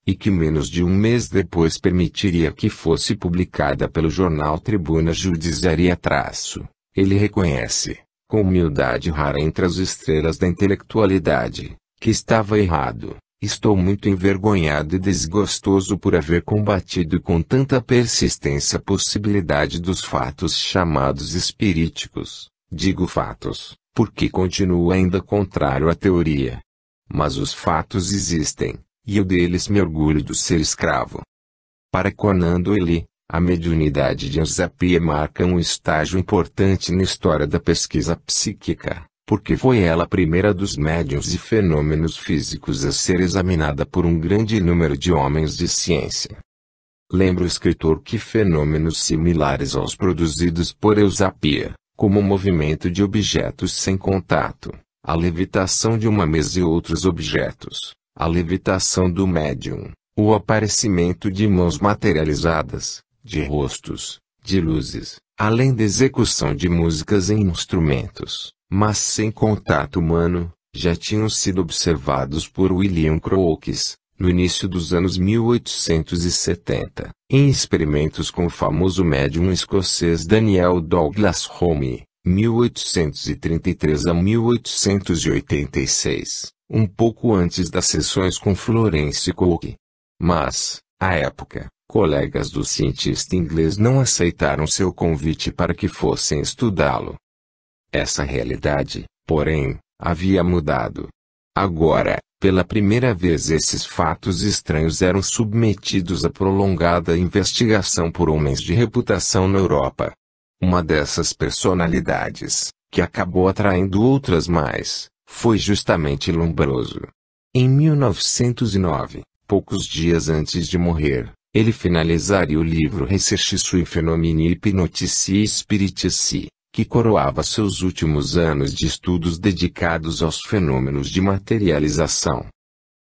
e que menos de um mês depois permitiria que fosse publicada pelo jornal Tribuna Judiciária. Ele reconhece, com humildade rara entre as estrelas da intelectualidade, que estava errado. Estou muito envergonhado e desgostoso por haver combatido com tanta persistência a possibilidade dos fatos chamados espiríticos. Digo fatos, porque continuo ainda contrário à teoria. Mas os fatos existem, e eu deles me orgulho do ser escravo. Para Conan Doyle, a mediunidade de Eusapia marca um estágio importante na história da pesquisa psíquica, porque foi ela a primeira dos médiuns e fenômenos físicos a ser examinada por um grande número de homens de ciência. Lembra o escritor que fenômenos similares aos produzidos por Eusapia, como o movimento de objetos sem contato, a levitação de uma mesa e outros objetos, a levitação do médium, o aparecimento de mãos materializadas, de rostos, de luzes, além da execução de músicas em instrumentos, mas sem contato humano, já tinham sido observados por William Crookes, no início dos anos 1870, em experimentos com o famoso médium escocês Daniel Douglas Home, 1833 a 1886, um pouco antes das sessões com Florence Cook. Mas, à época, colegas do cientista inglês não aceitaram seu convite para que fossem estudá-lo. Essa realidade, porém, havia mudado. Agora, pela primeira vez esses fatos estranhos eram submetidos a prolongada investigação por homens de reputação na Europa. Uma dessas personalidades, que acabou atraindo outras mais, foi justamente Lombroso. Em 1909, poucos dias antes de morrer, ele finalizaria o livro Recherches sui Phenomeni Hypnotici e Spiritici, que coroava seus últimos anos de estudos dedicados aos fenômenos de materialização.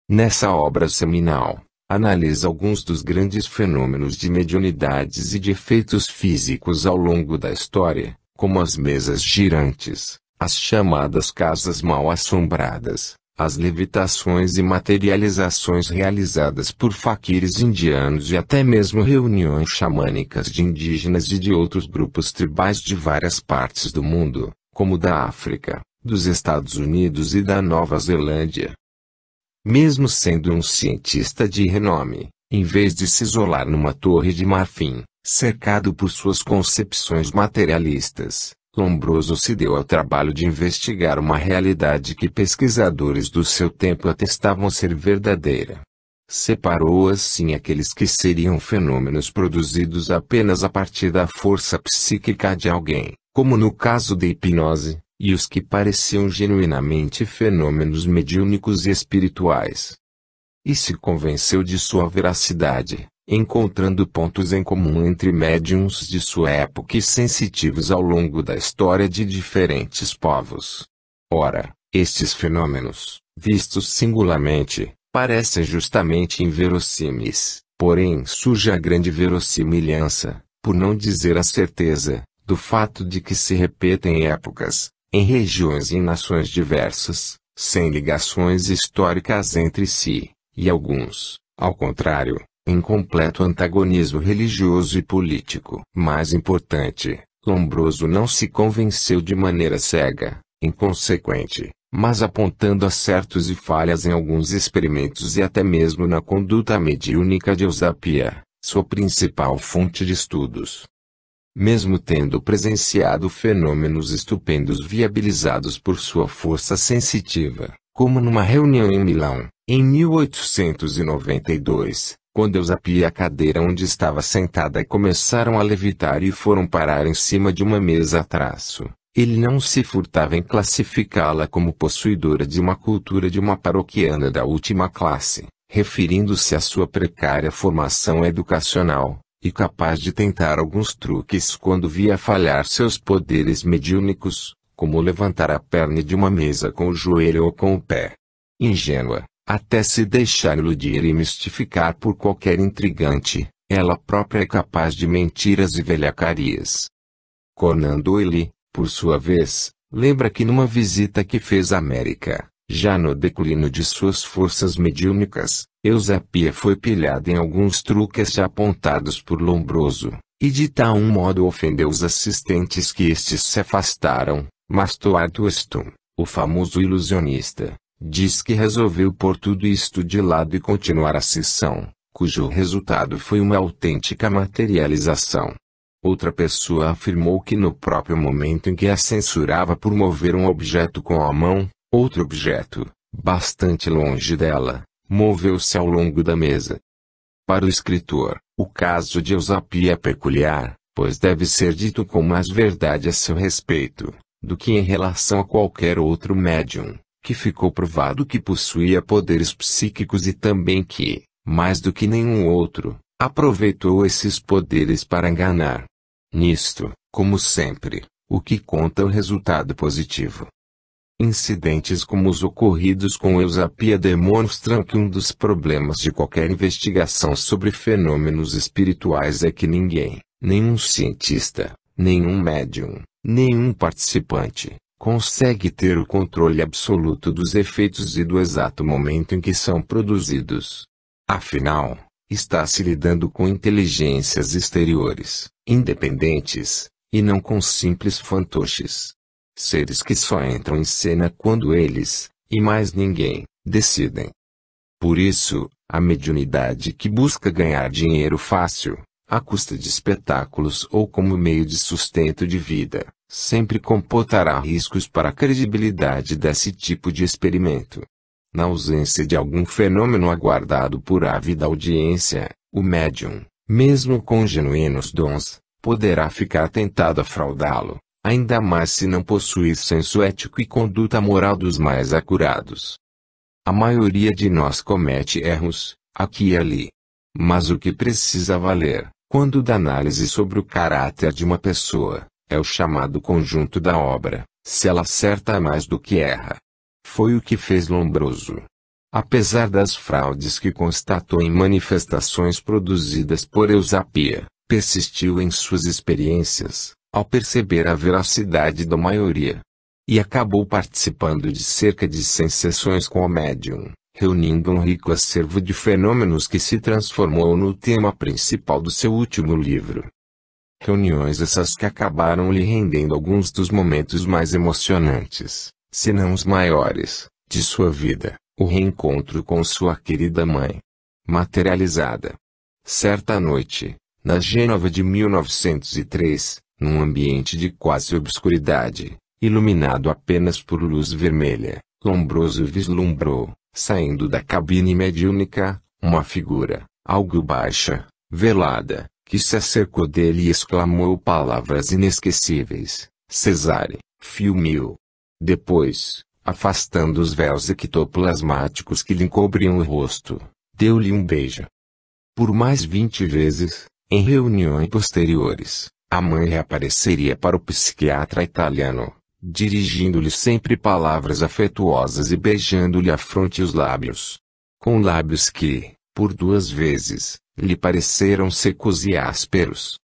Nessa obra seminal, analisa alguns dos grandes fenômenos de mediunidades e de efeitos físicos ao longo da história, como as mesas girantes, as chamadas casas mal-assombradas, as levitações e materializações realizadas por faquires indianos e até mesmo reuniões xamânicas de indígenas e de outros grupos tribais de várias partes do mundo, como da África, dos Estados Unidos e da Nova Zelândia. Mesmo sendo um cientista de renome, em vez de se isolar numa torre de marfim, cercado por suas concepções materialistas, Lombroso se deu ao trabalho de investigar uma realidade que pesquisadores do seu tempo atestavam ser verdadeira. Separou assim aqueles que seriam fenômenos produzidos apenas a partir da força psíquica de alguém, como no caso da hipnose, e os que pareciam genuinamente fenômenos mediúnicos e espirituais. E se convenceu de sua veracidade, encontrando pontos em comum entre médiuns de sua época e sensitivos ao longo da história de diferentes povos. Ora, estes fenômenos, vistos singularmente, parecem justamente inverossímeis, porém surge a grande verossimilhança, por não dizer a certeza, do fato de que se repetem em épocas, em regiões e em nações diversas, sem ligações históricas entre si, e alguns, ao contrário, em completo antagonismo religioso e político. Mais importante, Lombroso não se convenceu de maneira cega, inconsequente, mas apontando acertos e falhas em alguns experimentos e até mesmo na conduta mediúnica de Eusapia, sua principal fonte de estudos. Mesmo tendo presenciado fenômenos estupendos viabilizados por sua força sensitiva, como numa reunião em Milão, em 1892, quando Eusapia a cadeira onde estava sentada começaram a levitar e foram parar em cima de uma mesa ele não se furtava em classificá-la como possuidora de uma cultura de uma paroquiana da última classe, referindo-se à sua precária formação educacional, e capaz de tentar alguns truques quando via falhar seus poderes mediúnicos, como levantar a perna de uma mesa com o joelho ou com o pé. Ingênua, até se deixar iludir e mistificar por qualquer intrigante, ela própria é capaz de mentiras e velhacarias. Conan Doyle, por sua vez, lembra que numa visita que fez à América, Já no declínio de suas forças mediúnicas, Eusapia foi pilhada em alguns truques já apontados por Lombroso, e de tal modo ofendeu os assistentes que estes se afastaram, mas Stuart Weston, o famoso ilusionista, diz que resolveu pôr tudo isto de lado e continuar a sessão, cujo resultado foi uma autêntica materialização. Outra pessoa afirmou que no próprio momento em que a censurava por mover um objeto com a mão, outro objeto, bastante longe dela, moveu-se ao longo da mesa. Para o escritor, o caso de Eusapia é peculiar, pois deve ser dito com mais verdade a seu respeito, do que em relação a qualquer outro médium, que ficou provado que possuía poderes psíquicos e também que, mais do que nenhum outro, aproveitou esses poderes para enganar. Nisto, como sempre, o que conta é o resultado positivo. Incidentes como os ocorridos com Eusapia demonstram que um dos problemas de qualquer investigação sobre fenômenos espirituais é que ninguém, nenhum cientista, nenhum médium, nenhum participante, consegue ter o controle absoluto dos efeitos e do exato momento em que são produzidos. Afinal, está-se lidando com inteligências exteriores, independentes, e não com simples fantoches. Seres que só entram em cena quando eles, e mais ninguém, decidem. Por isso, a mediunidade que busca ganhar dinheiro fácil, à custa de espetáculos ou como meio de sustento de vida, sempre comportará riscos para a credibilidade desse tipo de experimento. Na ausência de algum fenômeno aguardado por ávida audiência, o médium, mesmo com genuínos dons, poderá ficar tentado a fraudá-lo, ainda mais se não possuir senso ético e conduta moral dos mais acurados. A maioria de nós comete erros, aqui e ali. Mas o que precisa valer, quando dá análise sobre o caráter de uma pessoa, é o chamado conjunto da obra, se ela acerta mais do que erra. Foi o que fez Lombroso. Apesar das fraudes que constatou em manifestações produzidas por Eusapia, persistiu em suas experiências, ao perceber a veracidade da maioria. E acabou participando de cerca de 100 sessões com o médium, reunindo um rico acervo de fenômenos que se transformou no tema principal do seu último livro. Reuniões essas que acabaram lhe rendendo alguns dos momentos mais emocionantes, se não os maiores, de sua vida, o reencontro com sua querida mãe. Materializada. Certa noite, na Gênova de 1903, num ambiente de quase obscuridade, iluminado apenas por luz vermelha, Lombroso vislumbrou, saindo da cabine mediúnica, uma figura, algo baixa, velada, que se acercou dele e exclamou palavras inesquecíveis: Cesare, fio mio. Depois, afastando os véus ectoplasmáticos que lhe encobriam o rosto, deu-lhe um beijo. Por mais 20 vezes, em reuniões posteriores, a mãe reapareceria para o psiquiatra italiano, dirigindo-lhe sempre palavras afetuosas e beijando-lhe a fronte e os lábios. Com lábios que, por 2 vezes, lhe pareceram secos e ásperos.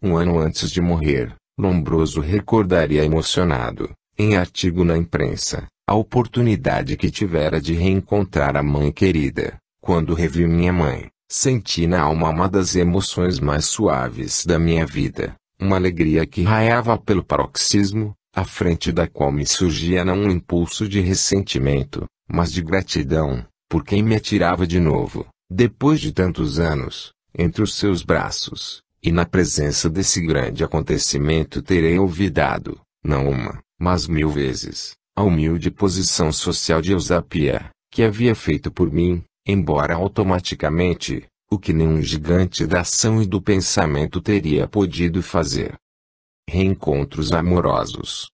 Um ano antes de morrer, Lombroso recordaria emocionado, em artigo na imprensa, a oportunidade que tivera de reencontrar a mãe querida. Quando revi minha mãe, senti na alma uma das emoções mais suaves da minha vida, uma alegria que raiava pelo paroxismo, à frente da qual me surgia não um impulso de ressentimento, mas de gratidão, por quem me atirava de novo, depois de tantos anos, entre os seus braços, e na presença desse grande acontecimento terei olvidado, não uma, mas 1000 vezes, a humilde posição social de Eusapia, que havia feito por mim, embora automaticamente, o que nenhum gigante da ação e do pensamento teria podido fazer. Reencontros amorosos.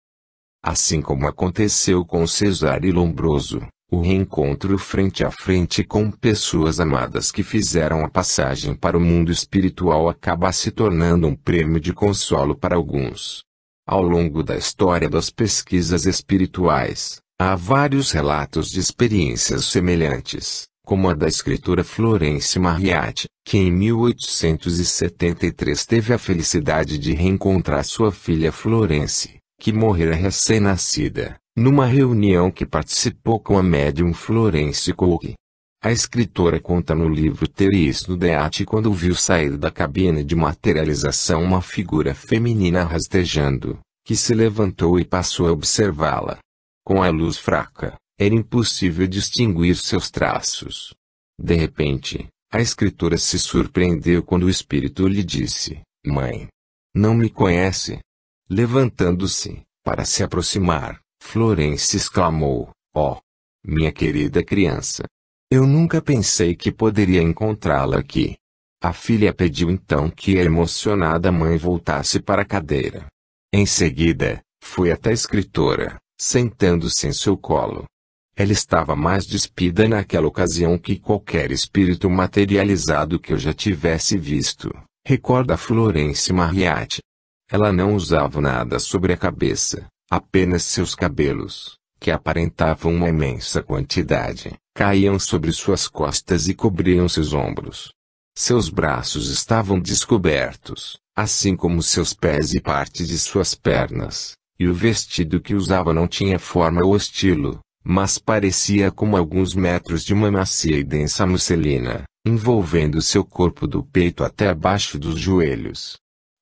Assim como aconteceu com Cesare Lombroso, o reencontro frente a frente com pessoas amadas que fizeram a passagem para o mundo espiritual acaba se tornando um prêmio de consolo para alguns. Ao longo da história das pesquisas espirituais, há vários relatos de experiências semelhantes, como a da escritora Florence Marryat, que em 1873 teve a felicidade de reencontrar sua filha Florence, que morrera recém-nascida, numa reunião que participou com a médium Florence Cook. A escritora conta no livro Teris no Deate quando viu sair da cabine de materialização uma figura feminina rastejando, que se levantou e passou a observá-la. Com a luz fraca, era impossível distinguir seus traços. De repente, a escritora se surpreendeu quando o espírito lhe disse: "Mãe, não me conhece?" Levantando-se, para se aproximar, Florence exclamou: "Oh, minha querida criança! Eu nunca pensei que poderia encontrá-la aqui." A filha pediu então que a emocionada mãe voltasse para a cadeira. Em seguida, foi até a escritora, sentando-se em seu colo. Ela estava mais despida naquela ocasião que qualquer espírito materializado que eu já tivesse visto, recorda Florence Marriott. Ela não usava nada sobre a cabeça, apenas seus cabelos, que aparentavam uma imensa quantidade, caíam sobre suas costas e cobriam seus ombros. Seus braços estavam descobertos, assim como seus pés e parte de suas pernas, e o vestido que usava não tinha forma ou estilo, mas parecia como alguns metros de uma macia e densa musselina, envolvendo seu corpo do peito até abaixo dos joelhos.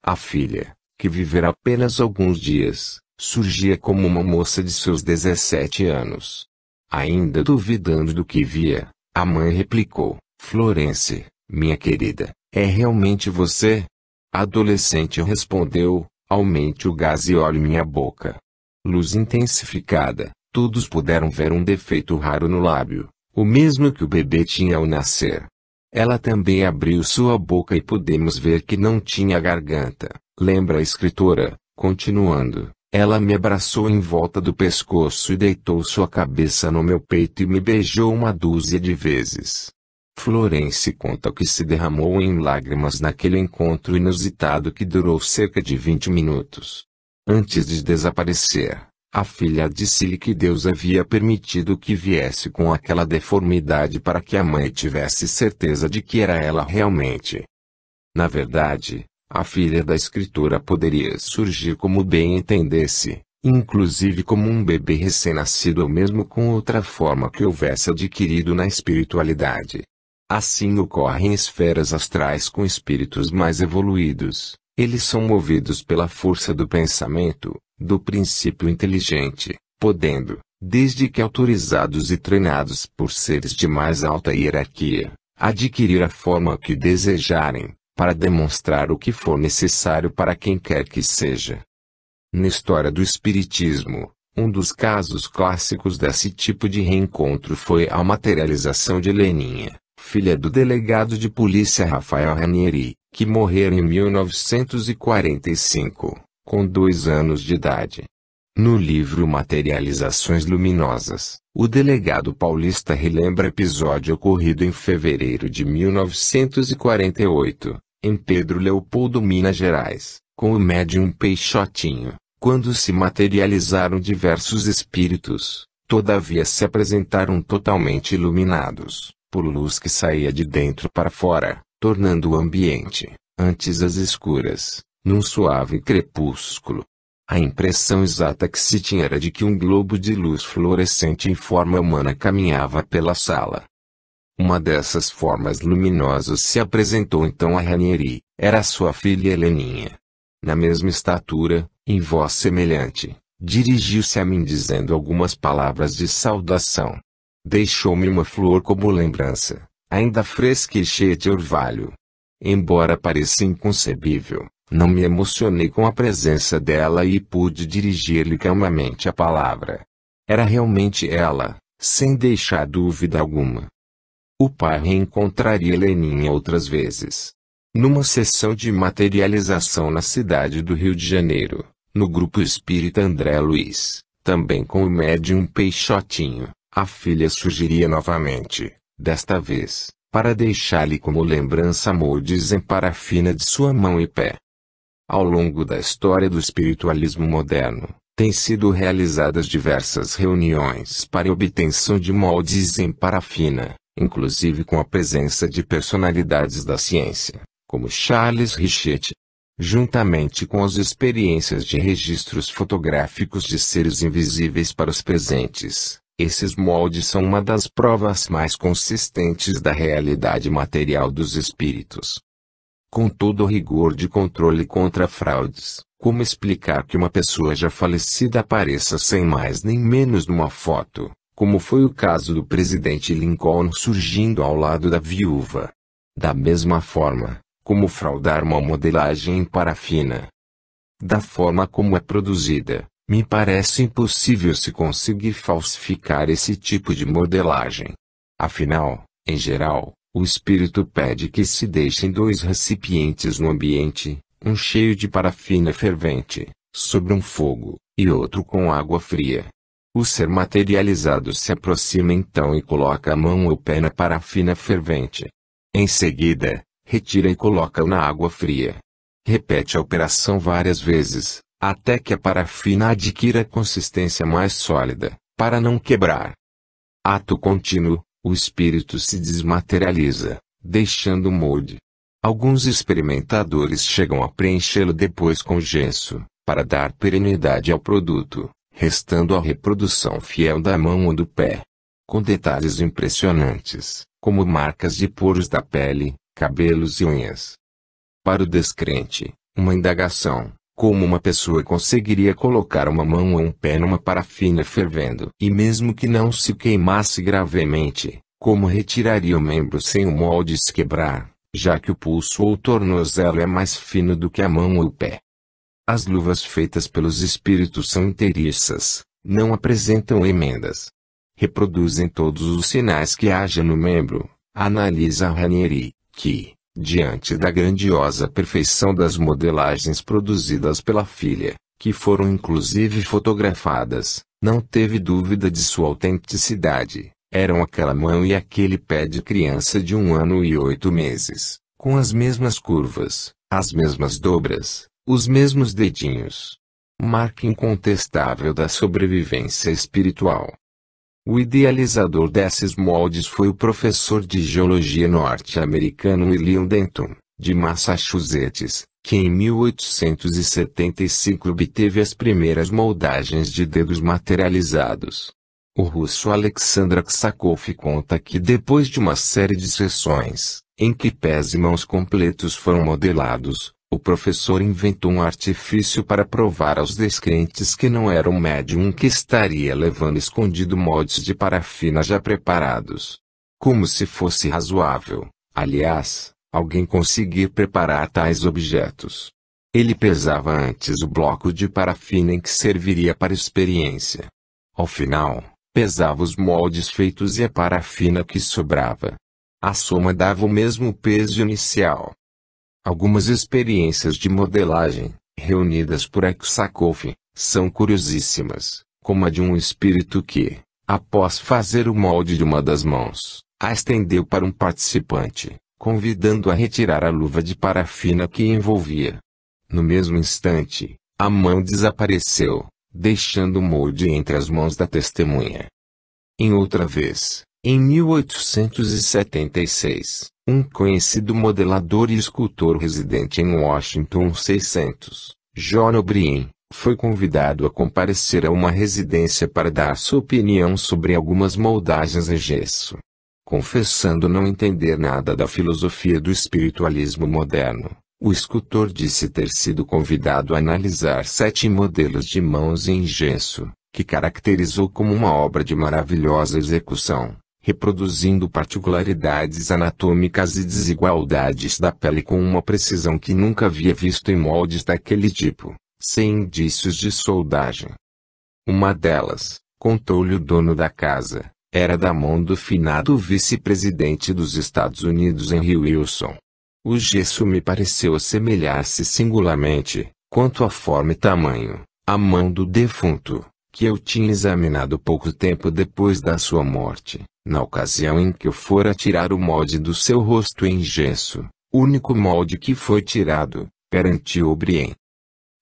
A filha, que vivera apenas alguns dias, surgia como uma moça de seus 17 anos. Ainda duvidando do que via, a mãe replicou: "Florence, minha querida, é realmente você?" A adolescente respondeu: "Aumente o gás e olhe minha boca." Luz intensificada, todos puderam ver um defeito raro no lábio, o mesmo que o bebê tinha ao nascer. Ela também abriu sua boca e pudemos ver que não tinha garganta, lembra a escritora, continuando: "Ela me abraçou em volta do pescoço e deitou sua cabeça no meu peito e me beijou uma dúzia de vezes." Florence conta que se derramou em lágrimas naquele encontro inusitado que durou cerca de 20 minutos. Antes de desaparecer, a filha disse-lhe que Deus havia permitido que viesse com aquela deformidade para que a mãe tivesse certeza de que era ela realmente. Na verdade, a filha da escritora poderia surgir como bem entendesse, inclusive como um bebê recém-nascido ou mesmo com outra forma que houvesse adquirido na espiritualidade. Assim ocorre em esferas astrais com espíritos mais evoluídos. Eles são movidos pela força do pensamento, do princípio inteligente, podendo, desde que autorizados e treinados por seres de mais alta hierarquia, adquirir a forma que desejarem, para demonstrar o que for necessário para quem quer que seja. Na história do Espiritismo, um dos casos clássicos desse tipo de reencontro foi a materialização de Heleninha, filha do delegado de polícia Rafael Ranieri, que morrera em 1945, com 2 anos de idade. No livro Materializações Luminosas, o delegado paulista relembra episódio ocorrido em fevereiro de 1948, em Pedro Leopoldo, Minas Gerais, com o médium Peixotinho, quando se materializaram diversos espíritos, todavia se apresentaram totalmente iluminados, por luz que saía de dentro para fora, tornando o ambiente, antes às escuras, num suave crepúsculo. A impressão exata que se tinha era de que um globo de luz fluorescente em forma humana caminhava pela sala. Uma dessas formas luminosas se apresentou então a Ranieri, era sua filha Heleninha. Na mesma estatura, em voz semelhante, dirigiu-se a mim dizendo algumas palavras de saudação. Deixou-me uma flor como lembrança, ainda fresca e cheia de orvalho. Embora pareça inconcebível, não me emocionei com a presença dela e pude dirigir-lhe calmamente a palavra. Era realmente ela, sem deixar dúvida alguma. O pai reencontraria Heleninha outras vezes. Numa sessão de materialização na cidade do Rio de Janeiro, no grupo espírita André Luiz, também com o médium Peixotinho, a filha surgiria novamente, desta vez, para deixar-lhe como lembrança moldes em parafina de sua mão e pé. Ao longo da história do espiritualismo moderno, têm sido realizadas diversas reuniões para obtenção de moldes em parafina, inclusive com a presença de personalidades da ciência, como Charles Richet. juntamente com as experiências de registros fotográficos de seres invisíveis para os presentes. Esses moldes são uma das provas mais consistentes da realidade material dos espíritos. Com todo o rigor de controle contra fraudes, como explicar que uma pessoa já falecida apareça sem mais nem menos numa foto, como foi o caso do presidente Lincoln surgindo ao lado da viúva? Da mesma forma, como fraudar uma modelagem em parafina? Da forma como é produzida, me parece impossível se conseguir falsificar esse tipo de modelagem. Afinal, em geral, o espírito pede que se deixem 2 recipientes no ambiente, um cheio de parafina fervente, sobre um fogo, e outro com água fria. O ser materializado se aproxima então e coloca a mão ou pé na parafina fervente. Em seguida, retira e coloca-o na água fria. Repete a operação várias vezes, até que a parafina adquira consistência mais sólida, para não quebrar. Ato contínuo, o espírito se desmaterializa, deixando o molde. Alguns experimentadores chegam a preenchê-lo depois com gesso, para dar perenidade ao produto, restando a reprodução fiel da mão ou do pé. Com detalhes impressionantes, como marcas de poros da pele, cabelos e unhas. Para o descrente, uma indagação: como uma pessoa conseguiria colocar uma mão ou um pé numa parafina fervendo? E mesmo que não se queimasse gravemente, como retiraria o membro sem o molde se quebrar, já que o pulso ou tornozelo é mais fino do que a mão ou o pé? As luvas feitas pelos espíritos são inteiriças, não apresentam emendas. Reproduzem todos os sinais que haja no membro, analisa Ranieri, que, diante da grandiosa perfeição das modelagens produzidas pela filha, que foram inclusive fotografadas, não teve dúvida de sua autenticidade. Eram aquela mão e aquele pé de criança de 1 ano e 8 meses, com as mesmas curvas, as mesmas dobras, os mesmos dedinhos. Marca incontestável da sobrevivência espiritual. O idealizador desses moldes foi o professor de geologia norte-americano William Denton, de Massachusetts, que em 1875 obteve as primeiras moldagens de dedos materializados. O russo Alexander Aksakov conta que depois de uma série de sessões, em que pés e mãos completos foram modelados, o professor inventou um artifício para provar aos descrentes que não era um médium que estaria levando escondido moldes de parafina já preparados. Como se fosse razoável, aliás, alguém conseguir preparar tais objetos. Ele pesava antes o bloco de parafina em que serviria para experiência. Ao final, pesava os moldes feitos e a parafina que sobrava. A soma dava o mesmo peso inicial. Algumas experiências de modelagem, reunidas por Aksakov, são curiosíssimas, como a de um espírito que, após fazer o molde de uma das mãos, a estendeu para um participante, convidando-o a retirar a luva de parafina que envolvia. No mesmo instante, a mão desapareceu, deixando o molde entre as mãos da testemunha. Em outra vez, em 1876, um conhecido modelador e escultor residente em Washington 600, John O'Brien, foi convidado a comparecer a uma residência para dar sua opinião sobre algumas moldagens em gesso. Confessando não entender nada da filosofia do espiritualismo moderno, o escultor disse ter sido convidado a analisar 7 modelos de mãos em gesso, que caracterizou como uma obra de maravilhosa execução, reproduzindo particularidades anatômicas e desigualdades da pele com uma precisão que nunca havia visto em moldes daquele tipo, sem indícios de soldagem. Uma delas, contou-lhe o dono da casa, era da mão do finado vice-presidente dos Estados Unidos Henry Wilson. O gesso me pareceu assemelhar-se singularmente, quanto à forma e tamanho, à mão do defunto, que eu tinha examinado pouco tempo depois da sua morte, na ocasião em que eu fora tirar o molde do seu rosto em gesso, único molde que foi tirado, garantiu O'Brien.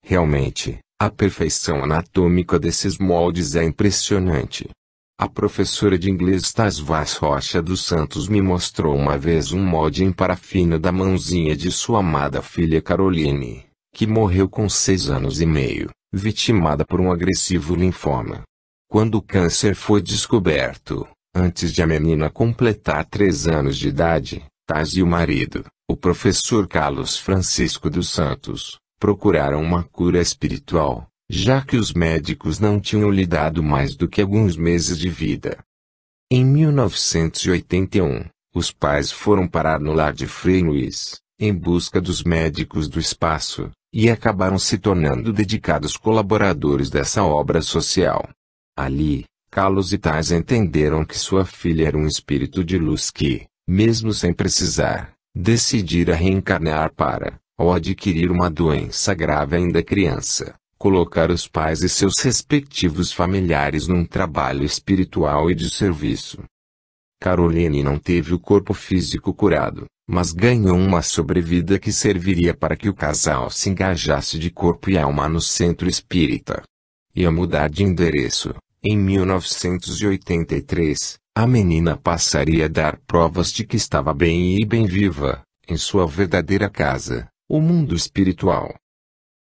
Realmente, a perfeição anatômica desses moldes é impressionante. A professora de inglês Taz Vaz Rocha dos Santos me mostrou uma vez um molde em parafina da mãozinha de sua amada filha Caroline, que morreu com 6 anos e meio, vitimada por um agressivo linfoma. Quando o câncer foi descoberto, antes de a menina completar 3 anos de idade, Thais e o marido, o professor Carlos Francisco dos Santos, procuraram uma cura espiritual, já que os médicos não tinham lhe dado mais do que alguns meses de vida. Em 1981, os pais foram parar no lar de Frei Luiz, em busca dos médicos do espaço, e acabaram se tornando dedicados colaboradores dessa obra social. Ali, Carlos e Thais entenderam que sua filha era um espírito de luz que, mesmo sem precisar, decidira reencarnar para, ao adquirir uma doença grave ainda criança, colocar os pais e seus respectivos familiares num trabalho espiritual e de serviço. Caroline não teve o corpo físico curado, mas ganhou uma sobrevida que serviria para que o casal se engajasse de corpo e alma no centro espírita. Ia mudar de endereço. Em 1983, a menina passaria a dar provas de que estava bem e bem viva, em sua verdadeira casa, o mundo espiritual.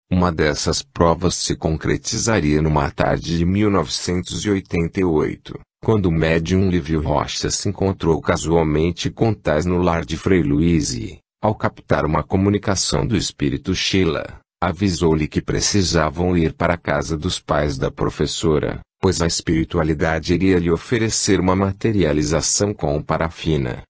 Uma dessas provas se concretizaria numa tarde de 1988, quando o médium Lívio Rocha se encontrou casualmente com Thais no lar de Frei Luiz e, ao captar uma comunicação do espírito Sheila, avisou-lhe que precisavam ir para a casa dos pais da professora, pois a espiritualidade iria lhe oferecer uma materialização com parafina.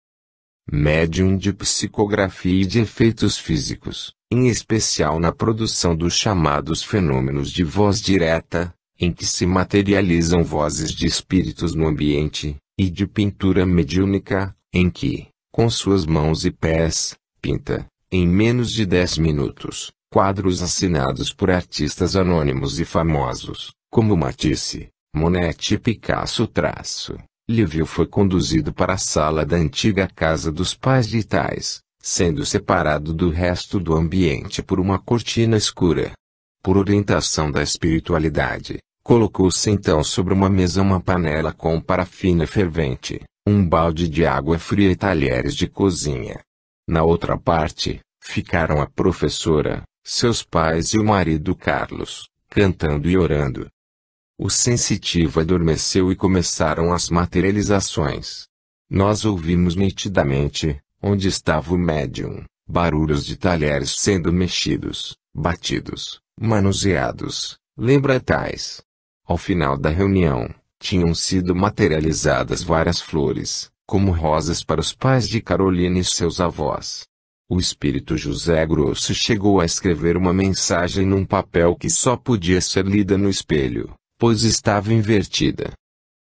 Médium de psicografia e de efeitos físicos, em especial na produção dos chamados fenômenos de voz direta, em que se materializam vozes de espíritos no ambiente, e de pintura mediúnica, em que, com suas mãos e pés, pinta, em menos de 10 minutos, quadros assinados por artistas anônimos e famosos, como Matisse, Monet e Picasso. Lívio foi conduzido para a sala da antiga casa dos pais de Thais, sendo separado do resto do ambiente por uma cortina escura. Por orientação da espiritualidade, colocou-se então sobre uma mesa uma panela com parafina fervente, um balde de água fria e talheres de cozinha. Na outra parte, ficaram a professora, seus pais e o marido Carlos, cantando e orando. O sensitivo adormeceu e começaram as materializações. Nós ouvimos nitidamente, onde estava o médium, barulhos de talheres sendo mexidos, batidos, manuseados, lembra Thais. Ao final da reunião, tinham sido materializadas várias flores, como rosas para os pais de Caroline e seus avós. O espírito José Grosso chegou a escrever uma mensagem num papel que só podia ser lida no espelho, pois estava invertida.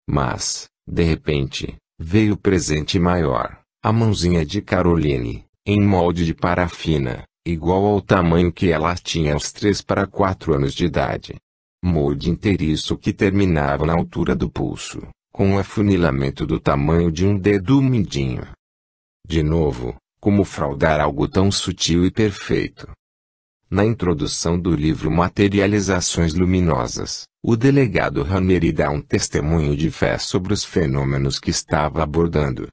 Mas, de repente, veio o presente maior, a mãozinha de Caroline, em molde de parafina, igual ao tamanho que ela tinha aos 3 para 4 anos de idade. Molde inteiriço que terminava na altura do pulso, com um afunilamento do tamanho de um dedo mindinho. De novo, como fraudar algo tão sutil e perfeito? Na introdução do livro Materializações Luminosas, o delegado Ranieri dá um testemunho de fé sobre os fenômenos que estava abordando.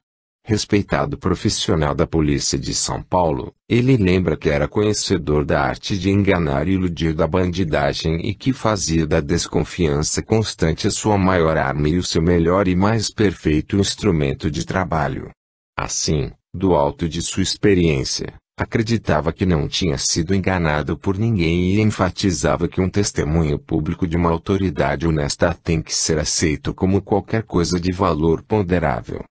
Respeitado profissional da Polícia de São Paulo, ele lembra que era conhecedor da arte de enganar e iludir da bandidagem e que fazia da desconfiança constante a sua maior arma e o seu melhor e mais perfeito instrumento de trabalho. Assim, do alto de sua experiência, acreditava que não tinha sido enganado por ninguém e enfatizava que um testemunho público de uma autoridade honesta tem que ser aceito como qualquer coisa de valor ponderável.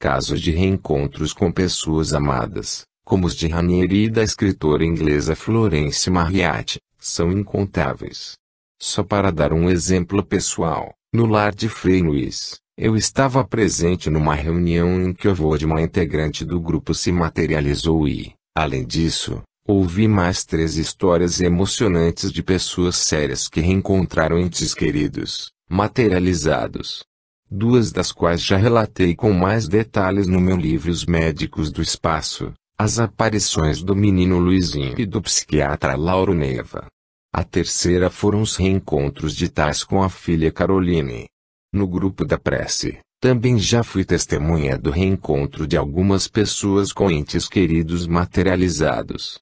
Casos de reencontros com pessoas amadas, como os de Ranieri e da escritora inglesa Florence Marryat, são incontáveis. Só para dar um exemplo pessoal, no lar de Frei Luiz, eu estava presente numa reunião em que o avô de uma integrante do grupo se materializou e, além disso, ouvi mais 3 histórias emocionantes de pessoas sérias que reencontraram entes queridos, materializados. 2 das quais já relatei com mais detalhes no meu livro Os Médicos do Espaço, as aparições do menino Luizinho e do psiquiatra Lauro Neva. A terceira foram os reencontros de Thais com a filha Caroline. No grupo da prece, também já fui testemunha do reencontro de algumas pessoas com entes queridos materializados.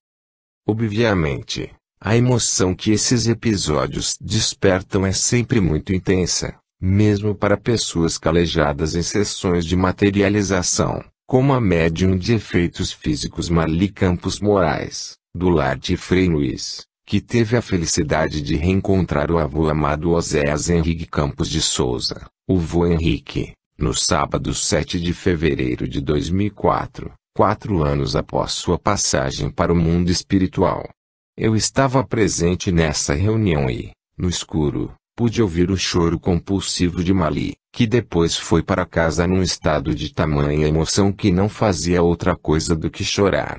Obviamente, A emoção que esses episódios despertam é sempre muito intensa, mesmo para pessoas calejadas em sessões de materialização, como a médium de efeitos físicos Marli Campos Moraes, do lar de Frei Luiz, que teve a felicidade de reencontrar o avô amado Oséias Henrique Campos de Souza, o vô Henrique, no sábado 7 de fevereiro de 2004, 4 anos após sua passagem para o mundo espiritual. Eu estava presente nessa reunião e, no escuro, pude ouvir o choro compulsivo de Marli, que depois foi para casa num estado de tamanha emoção que não fazia outra coisa do que chorar.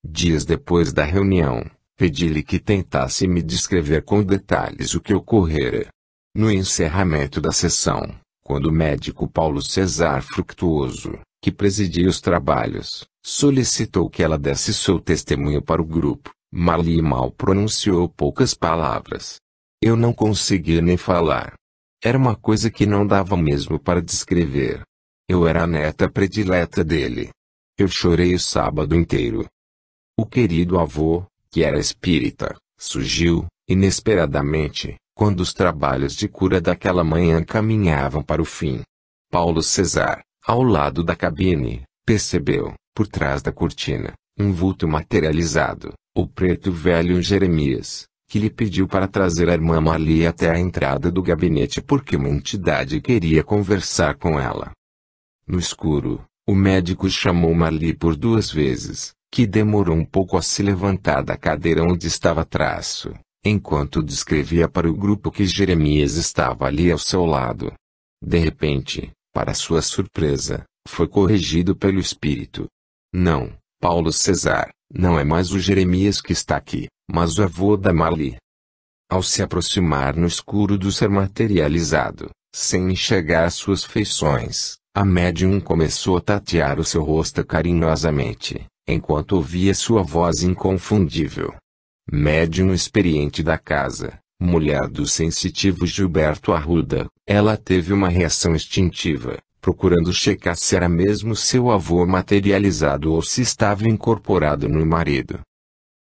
Dias depois da reunião, pedi-lhe que tentasse me descrever com detalhes o que ocorrera. No encerramento da sessão, quando o médico Paulo César Fructuoso, que presidia os trabalhos, solicitou que ela desse seu testemunho para o grupo, Marli mal pronunciou poucas palavras. Eu não conseguia nem falar. Era uma coisa que não dava mesmo para descrever. Eu era a neta predileta dele. Eu chorei o sábado inteiro. O querido avô, que era espírita, surgiu, inesperadamente, quando os trabalhos de cura daquela manhã caminhavam para o fim. Paulo César, ao lado da cabine, percebeu, por trás da cortina, um vulto materializado, o preto velho Jeremias, que lhe pediu para trazer a irmã Marli até a entrada do gabinete porque uma entidade queria conversar com ela. No escuro, o médico chamou Marli por 2 vezes, que demorou um pouco a se levantar da cadeira onde estava traço, enquanto descrevia para o grupo que Jeremias estava ali ao seu lado. De repente, para sua surpresa, foi corrigido pelo espírito. Não, Paulo César, não é mais o Jeremias que está aqui, mas o avô da Marli. Ao se aproximar no escuro do ser materializado, sem enxergar suas feições, a médium começou a tatear o seu rosto carinhosamente, enquanto ouvia sua voz inconfundível. Médium experiente da casa, mulher do sensitivo Gilberto Arruda, ela teve uma reação instintiva, procurando checar se era mesmo seu avô materializado ou se estava incorporado no marido.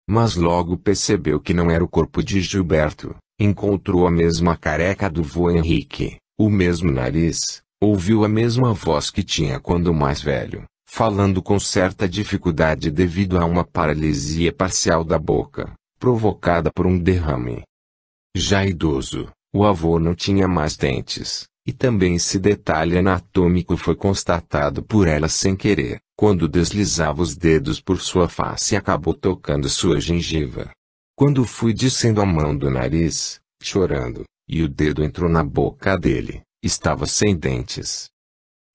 Mas logo percebeu que não era o corpo de Gilberto, encontrou a mesma careca do vô Henrique, o mesmo nariz, ouviu a mesma voz que tinha quando mais velho, falando com certa dificuldade devido a uma paralisia parcial da boca, provocada por um derrame. Já idoso, o avô não tinha mais dentes, e também esse detalhe anatômico foi constatado por ela sem querer, quando deslizava os dedos por sua face e acabou tocando sua gengiva. Quando fui descendo a mão do nariz, chorando, e o dedo entrou na boca dele, estava sem dentes.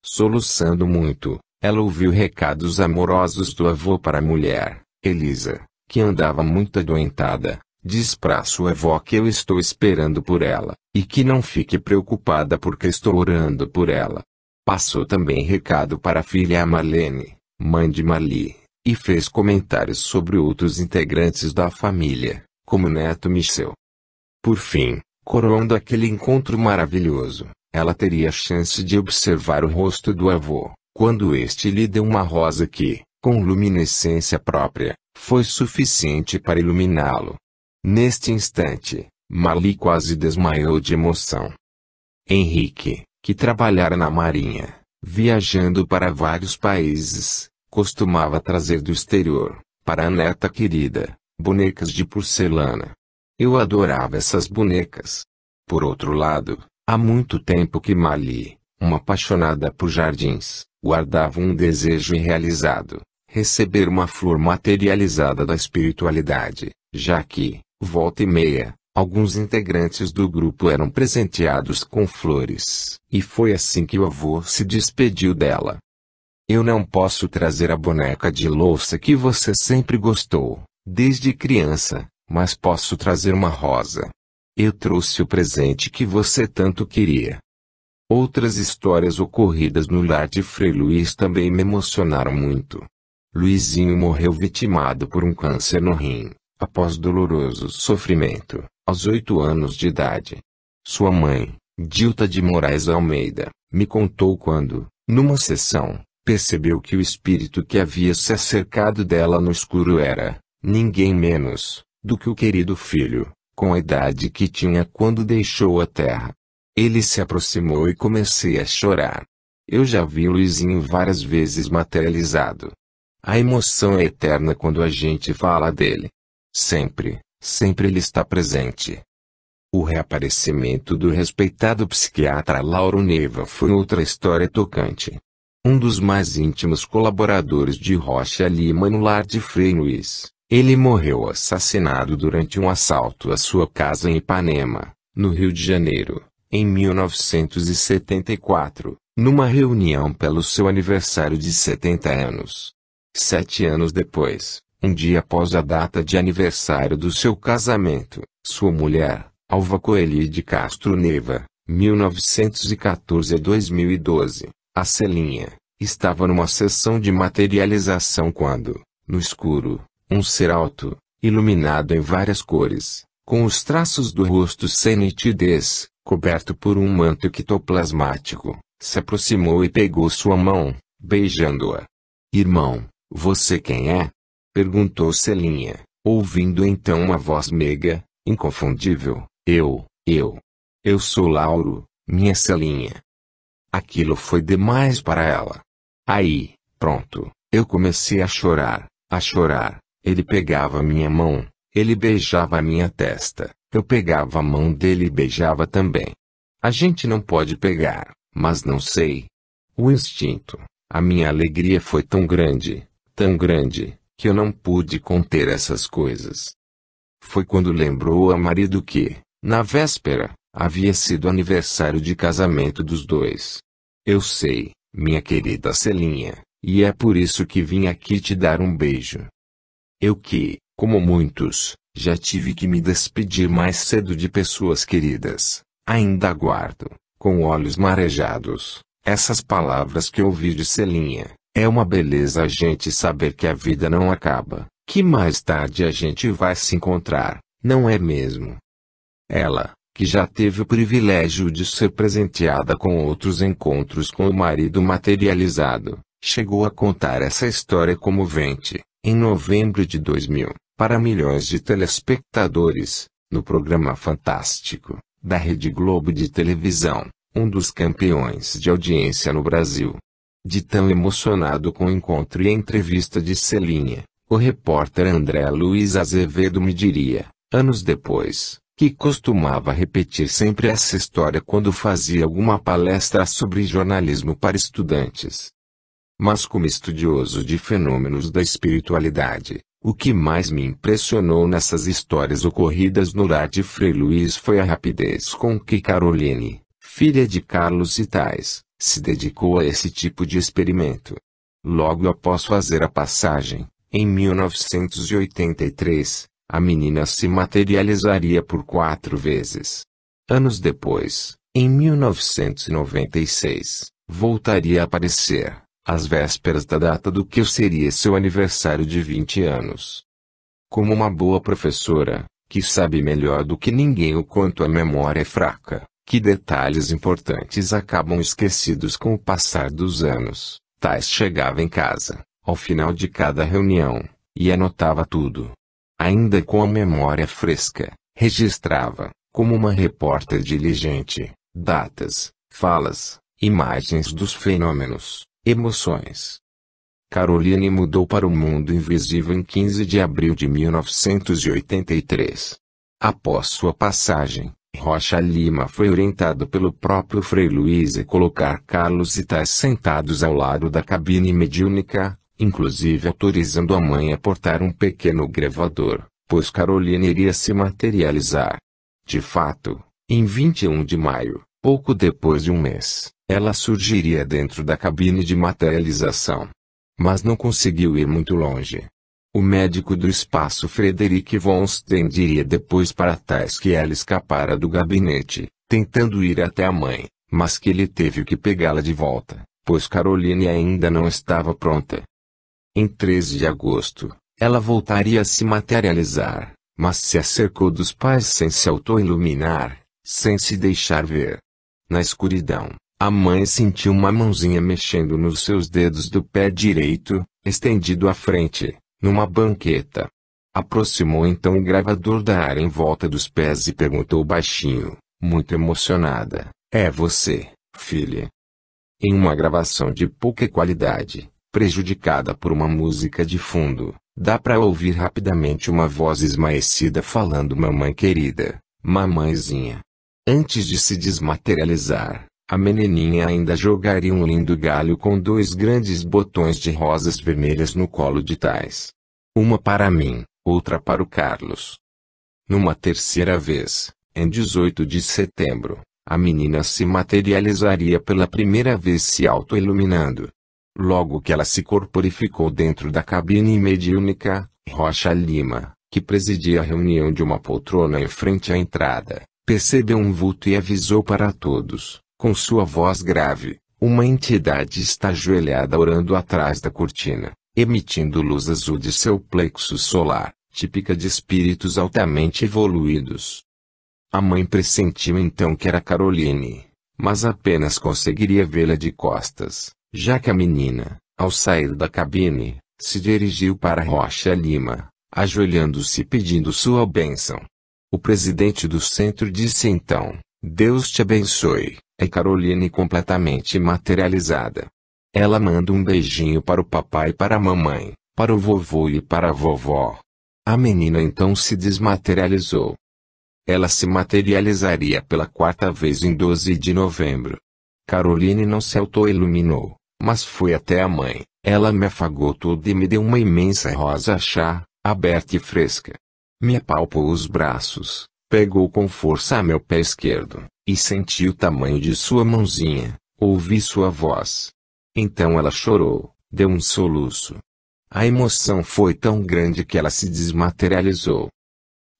Soluçando muito, ela ouviu recados amorosos do avô para a mulher, Elisa, que andava muito adoentada. Diz pra sua avó que eu estou esperando por ela, e que não fique preocupada porque estou orando por ela. Passou também recado para a filha Marlene, mãe de Marli, e fez comentários sobre outros integrantes da família, como o neto Michel. Por fim, coroando aquele encontro maravilhoso, ela teria a chance de observar o rosto do avô, quando este lhe deu uma rosa que, com luminescência própria, foi suficiente para iluminá-lo. Neste instante, Marli quase desmaiou de emoção. Henrique, que trabalhara na marinha, viajando para vários países, costumava trazer do exterior, para a neta querida, bonecas de porcelana. Eu adorava essas bonecas. Por outro lado, há muito tempo que Marli, uma apaixonada por jardins, guardava um desejo irrealizado, receber uma flor materializada da espiritualidade, já que, volta e meia, alguns integrantes do grupo eram presenteados com flores. E foi assim que o avô se despediu dela. Eu não posso trazer a boneca de louça que você sempre gostou, desde criança, mas posso trazer uma rosa. Eu trouxe o presente que você tanto queria. Outras histórias ocorridas no lar de Frei Luiz também me emocionaram muito. Luizinho morreu vitimado por um câncer no rim, após doloroso sofrimento, aos 8 anos de idade. Sua mãe, Dilta de Moraes Almeida, me contou quando, numa sessão, percebeu que o espírito que havia se acercado dela no escuro era, ninguém menos, do que o querido filho, com a idade que tinha quando deixou a terra. Ele se aproximou e comecei a chorar. Eu já vi Luizinho várias vezes materializado. A emoção é eterna quando a gente fala dele. Sempre, sempre ele está presente. O reaparecimento do respeitado psiquiatra Lauro Neiva foi outra história tocante. Um dos mais íntimos colaboradores de Rocha Lima no lar de Frei Luiz, ele morreu assassinado durante um assalto à sua casa em Ipanema, no Rio de Janeiro, em 1974, numa reunião pelo seu aniversário de 70 anos. 7 anos depois, um dia após a data de aniversário do seu casamento, sua mulher, Alva Coeli de Castro Neiva, 1914 a 2012, a Celinha, estava numa sessão de materialização quando, no escuro, um ser alto, iluminado em várias cores, com os traços do rosto sem nitidez, coberto por um manto ectoplasmático, se aproximou e pegou sua mão, beijando-a. "Irmão, você quem é?" perguntou Celinha, ouvindo então uma voz meiga, inconfundível. Eu sou Lauro, minha Celinha." Aquilo foi demais para ela. Aí, pronto, eu comecei a chorar, a chorar. Ele pegava minha mão, ele beijava a minha testa, eu pegava a mão dele e beijava também. A gente não pode pegar, mas não sei. O instinto, a minha alegria foi tão grande, que eu não pude conter essas coisas. Foi quando lembrou a marido que, na véspera, havia sido aniversário de casamento dos dois. "Eu sei, minha querida Celinha, e é por isso que vim aqui te dar um beijo. Eu que, como muitos, já tive que me despedir mais cedo de pessoas queridas, ainda guardo, com olhos marejados, essas palavras que ouvi de Celinha. É uma beleza a gente saber que a vida não acaba, que mais tarde a gente vai se encontrar, não é mesmo?" Ela, que já teve o privilégio de ser presenteada com outros encontros com o marido materializado, chegou a contar essa história comovente, em novembro de 2000, para milhões de telespectadores, no programa Fantástico, da Rede Globo de televisão, um dos campeões de audiência no Brasil. De tão emocionado com o encontro e a entrevista de Celinha, o repórter André Luiz Azevedo me diria, anos depois, que costumava repetir sempre essa história quando fazia alguma palestra sobre jornalismo para estudantes. Mas como estudioso de fenômenos da espiritualidade, o que mais me impressionou nessas histórias ocorridas no lar de Frei Luiz foi a rapidez com que Caroline, filha de Carlos Zitais, se dedicou a esse tipo de experimento. Logo após fazer a passagem, em 1983, a menina se materializaria por 4 vezes. Anos depois, em 1996, voltaria a aparecer, às vésperas da data do que seria seu aniversário de 20 anos. Como uma boa professora, que sabe melhor do que ninguém o quanto a memória é fraca, que detalhes importantes acabam esquecidos com o passar dos anos, Tais chegava em casa, ao final de cada reunião, e anotava tudo. Ainda com a memória fresca, registrava, como uma repórter diligente, datas, falas, imagens dos fenômenos, emoções. Caroline mudou para o mundo invisível em 15 de abril de 1983. Após sua passagem, Rocha Lima foi orientado pelo próprio Frei Luiz a colocar Carlos e Tais sentados ao lado da cabine mediúnica, inclusive autorizando a mãe a portar um pequeno gravador, pois Caroline iria se materializar. De fato, em 21 de maio, pouco depois de um mês, ela surgiria dentro da cabine de materialização. Mas não conseguiu ir muito longe. O médico do espaço Frederic von Steen diria depois para Tais que ela escapara do gabinete, tentando ir até a mãe, mas que ele teve que pegá-la de volta, pois Caroline ainda não estava pronta. Em 13 de agosto, ela voltaria a se materializar, mas se acercou dos pais sem se auto-iluminar, sem se deixar ver. Na escuridão, a mãe sentiu uma mãozinha mexendo nos seus dedos do pé direito, estendido à frente, numa banqueta. Aproximou então o gravador da área em volta dos pés e perguntou baixinho, muito emocionada: "É você, filha?" Em uma gravação de pouca qualidade, prejudicada por uma música de fundo, dá para ouvir rapidamente uma voz esmaecida falando: "Mamãe querida, mamãezinha." Antes de se desmaterializar, a menininha ainda jogaria um lindo galho com 2 grandes botões de rosas vermelhas no colo de Thais. Uma para mim, outra para o Carlos. Numa terceira vez, em 18 de setembro, a menina se materializaria pela primeira vez se auto-iluminando. Logo que ela se corporificou dentro da cabine mediúnica, Rocha Lima, que presidia a reunião de uma poltrona em frente à entrada, percebeu um vulto e avisou para todos, com sua voz grave: "Uma entidade está ajoelhada orando atrás da cortina, emitindo luz azul de seu plexo solar, típica de espíritos altamente evoluídos." A mãe pressentiu então que era Caroline, mas apenas conseguiria vê-la de costas, já que a menina, ao sair da cabine, se dirigiu para Rocha Lima, ajoelhando-se e pedindo sua bênção. O presidente do centro disse então: "Deus te abençoe." É Caroline completamente materializada. Ela manda um beijinho para o papai e para a mamãe, para o vovô e para a vovó. A menina então se desmaterializou. Ela se materializaria pela 4ª vez em 12 de novembro. Caroline não se auto-iluminou, mas foi até a mãe. Ela me afagou tudo e me deu uma imensa rosa chá, aberta e fresca. Me apalpou os braços, pegou com força meu pé esquerdo, e senti o tamanho de sua mãozinha, ouvi sua voz. Então ela chorou, deu um soluço. A emoção foi tão grande que ela se desmaterializou.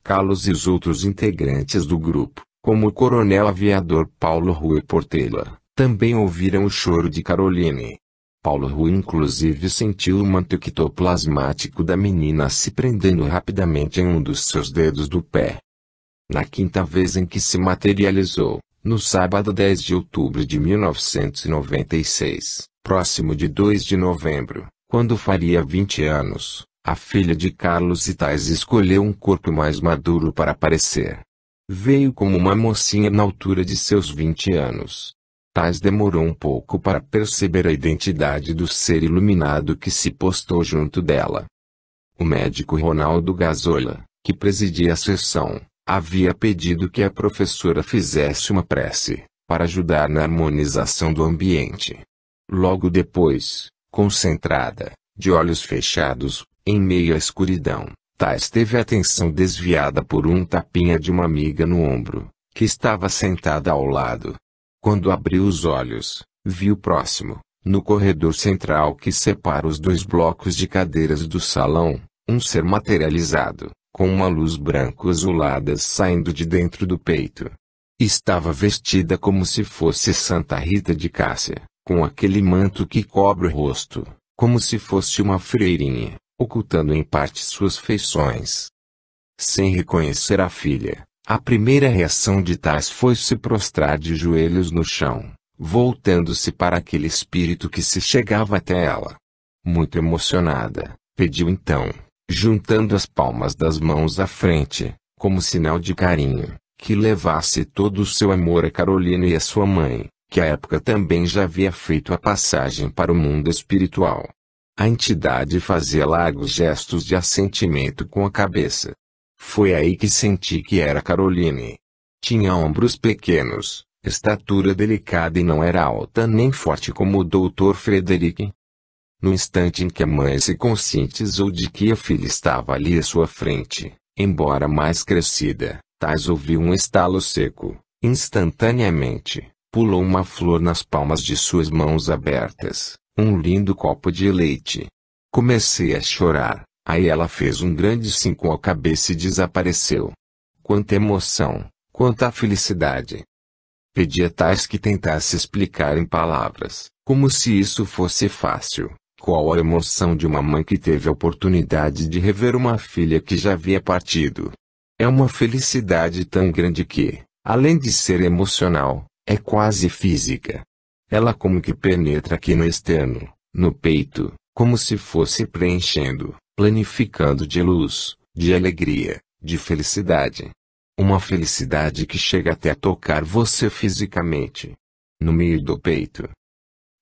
Carlos e os outros integrantes do grupo, como o coronel aviador Paulo Rui Portela, também ouviram o choro de Caroline. Paulo Rui inclusive sentiu o manto ectoplasmático da menina se prendendo rapidamente em um dos seus dedos do pé. Na 5ª vez em que se materializou, no sábado 10 de outubro de 1996, próximo de 2 de novembro, quando faria 20 anos, a filha de Carlos e Thais escolheu um corpo mais maduro para aparecer. Veio como uma mocinha na altura de seus 20 anos. Thais demorou um pouco para perceber a identidade do ser iluminado que se postou junto dela. O médico Ronaldo Gazola, que presidia a sessão, havia pedido que a professora fizesse uma prece, para ajudar na harmonização do ambiente. Logo depois, concentrada, de olhos fechados, em meio à escuridão, Thais teve a atenção desviada por um tapinha de uma amiga no ombro, que estava sentada ao lado. Quando abriu os olhos, viu próximo, no corredor central que separa os 2 blocos de cadeiras do salão, um ser materializado, com uma luz branco-azulada saindo de dentro do peito. Estava vestida como se fosse Santa Rita de Cássia, com aquele manto que cobre o rosto, como se fosse uma freirinha, ocultando em parte suas feições. Sem reconhecer a filha, a primeira reação de Thais foi se prostrar de joelhos no chão, voltando-se para aquele espírito que se chegava até ela. Muito emocionada, pediu então, juntando as palmas das mãos à frente, como sinal de carinho, que levasse todo o seu amor a Carolina e a sua mãe, que à época também já havia feito a passagem para o mundo espiritual. A entidade fazia largos gestos de assentimento com a cabeça. Foi aí que senti que era Caroline. Tinha ombros pequenos, estatura delicada e não era alta nem forte como o Dr. Frederick. No instante em que a mãe se conscientizou de que a filha estava ali à sua frente, embora mais crescida, Thais ouviu um estalo seco. Instantaneamente, pulou uma flor nas palmas de suas mãos abertas, um lindo copo de leite. Comecei a chorar, aí ela fez um grande sim com a cabeça e desapareceu. Quanta emoção, quanta felicidade! Pedi a Thais que tentasse explicar em palavras, como se isso fosse fácil, qual a emoção de uma mãe que teve a oportunidade de rever uma filha que já havia partido. É uma felicidade tão grande que, além de ser emocional, é quase física. Ela como que penetra aqui no externo, no peito, como se fosse preenchendo, planificando de luz, de alegria, de felicidade. Uma felicidade que chega até a tocar você fisicamente, no meio do peito.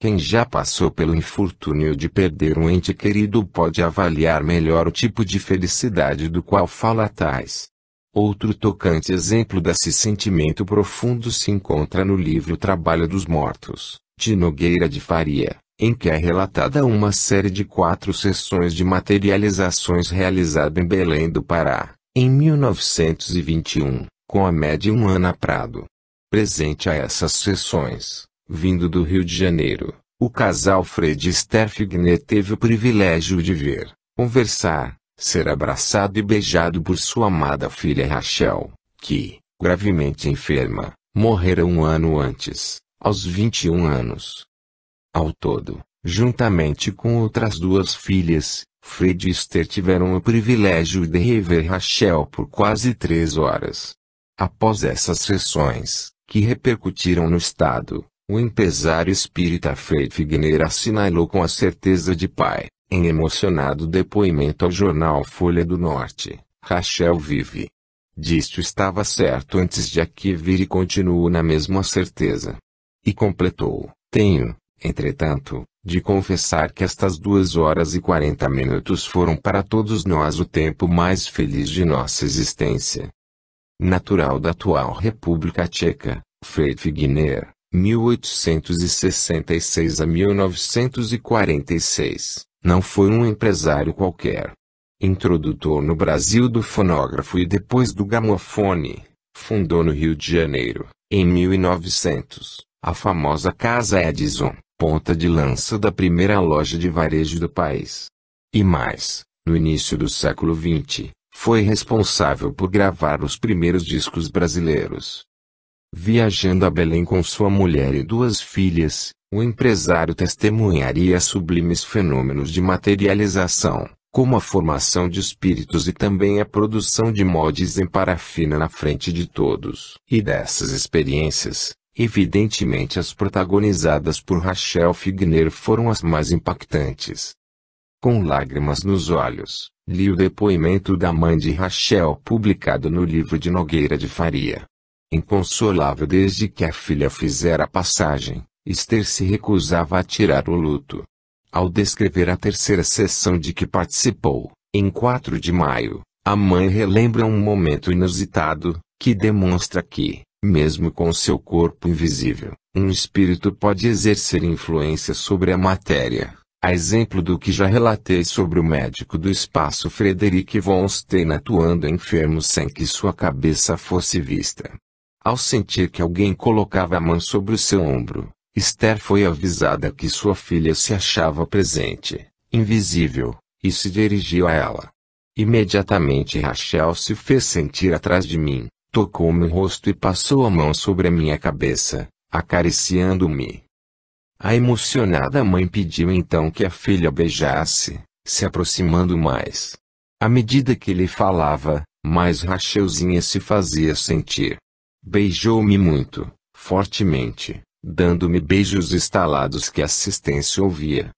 Quem já passou pelo infortúnio de perder um ente querido pode avaliar melhor o tipo de felicidade do qual fala Tais. Outro tocante exemplo desse sentimento profundo se encontra no livro Trabalho dos Mortos, de Nogueira de Faria, em que é relatada uma série de 4 sessões de materializações realizada em Belém do Pará, em 1921, com a médium Ana Prado. Presente a essas sessões, vindo do Rio de Janeiro, o casal Fred e Esther Figner teve o privilégio de ver, conversar, ser abraçado e beijado por sua amada filha Rachel, que, gravemente enferma, morrera um ano antes, aos 21 anos. Ao todo, juntamente com outras 2 filhas, Fred e Esther tiveram o privilégio de rever Rachel por quase 3 horas. Após essas sessões, que repercutiram no Estado, o empresário espírita Fred Figner assinalou com a certeza de pai, em emocionado depoimento ao jornal Folha do Norte: Rachel vive. Disto estava certo antes de aqui vir e continuo na mesma certeza. E completou: tenho, entretanto, de confessar que estas 2 horas e 40 minutos foram para todos nós o tempo mais feliz de nossa existência. Natural da atual República Tcheca, Fred Figner, 1866 a 1946, não foi um empresário qualquer. Introdutor no Brasil do fonógrafo e depois do gramofone, fundou no Rio de Janeiro, em 1900, a famosa Casa Edison, ponta de lança da primeira loja de varejo do país. E mais, no início do século XX, foi responsável por gravar os primeiros discos brasileiros. Viajando a Belém com sua mulher e 2 filhas, o empresário testemunharia sublimes fenômenos de materialização, como a formação de espíritos e também a produção de moldes em parafina na frente de todos. E dessas experiências, evidentemente as protagonizadas por Rachel Figner foram as mais impactantes. Com lágrimas nos olhos, li o depoimento da mãe de Rachel publicado no livro de Nogueira de Faria. Inconsolável desde que a filha fizera a passagem, Esther se recusava a tirar o luto. Ao descrever a 3ª sessão de que participou, em 4 de maio, a mãe relembra um momento inusitado, que demonstra que, mesmo com seu corpo invisível, um espírito pode exercer influência sobre a matéria. A exemplo do que já relatei sobre o médico do espaço Frederick von Stein atuando em enfermos sem que sua cabeça fosse vista. Ao sentir que alguém colocava a mão sobre o seu ombro, Esther foi avisada que sua filha se achava presente, invisível, e se dirigiu a ela. Imediatamente Rachel se fez sentir atrás de mim, tocou-me o rosto e passou a mão sobre a minha cabeça, acariciando-me. A emocionada mãe pediu então que a filha beijasse, se aproximando mais. À medida que ele falava, mais Rachelzinha se fazia sentir. Beijou-me muito, fortemente, dando-me beijos estalados que a assistência ouvia.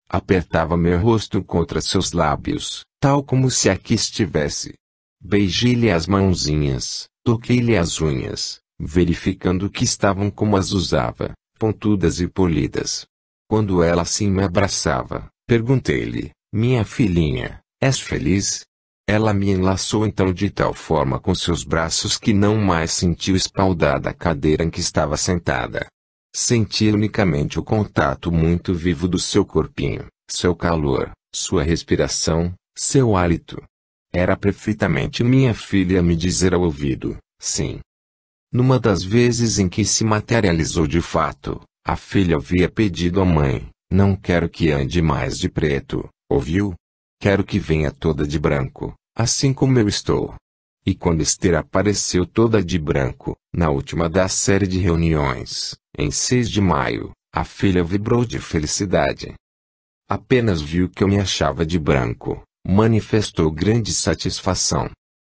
Apertava meu rosto contra seus lábios, tal como se aqui estivesse. Beijei-lhe as mãozinhas, toquei-lhe as unhas, verificando que estavam como as usava, pontudas e polidas. Quando ela assim me abraçava, perguntei-lhe: minha filhinha, és feliz? Ela me enlaçou então de tal forma com seus braços que não mais senti o espaldar da cadeira em que estava sentada. Senti unicamente o contato muito vivo do seu corpinho, seu calor, sua respiração, seu hálito. Era perfeitamente minha filha a me dizer ao ouvido: sim. Numa das vezes em que se materializou de fato, a filha havia pedido à mãe: não quero que ande mais de preto, ouviu? Quero que venha toda de branco, assim como eu estou. E quando Esther apareceu toda de branco, na última da série de reuniões, em 6 de maio, a filha vibrou de felicidade. Apenas viu que eu me achava de branco, manifestou grande satisfação.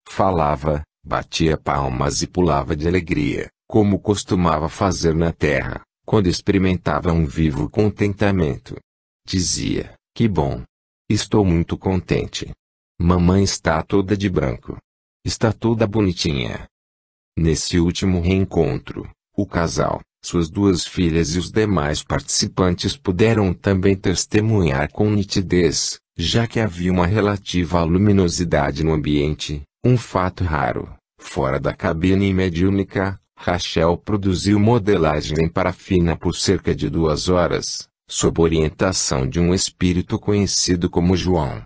Falava, batia palmas e pulava de alegria, como costumava fazer na terra, quando experimentava um vivo contentamento. Dizia: que bom! Estou muito contente. Mamãe está toda de branco. Está toda bonitinha. Nesse último reencontro, o casal, suas duas filhas e os demais participantes puderam também testemunhar com nitidez, já que havia uma relativa luminosidade no ambiente, um fato raro. Fora da cabine mediúnica, Rachel produziu modelagem em parafina por cerca de 2 horas, sob orientação de um espírito conhecido como João.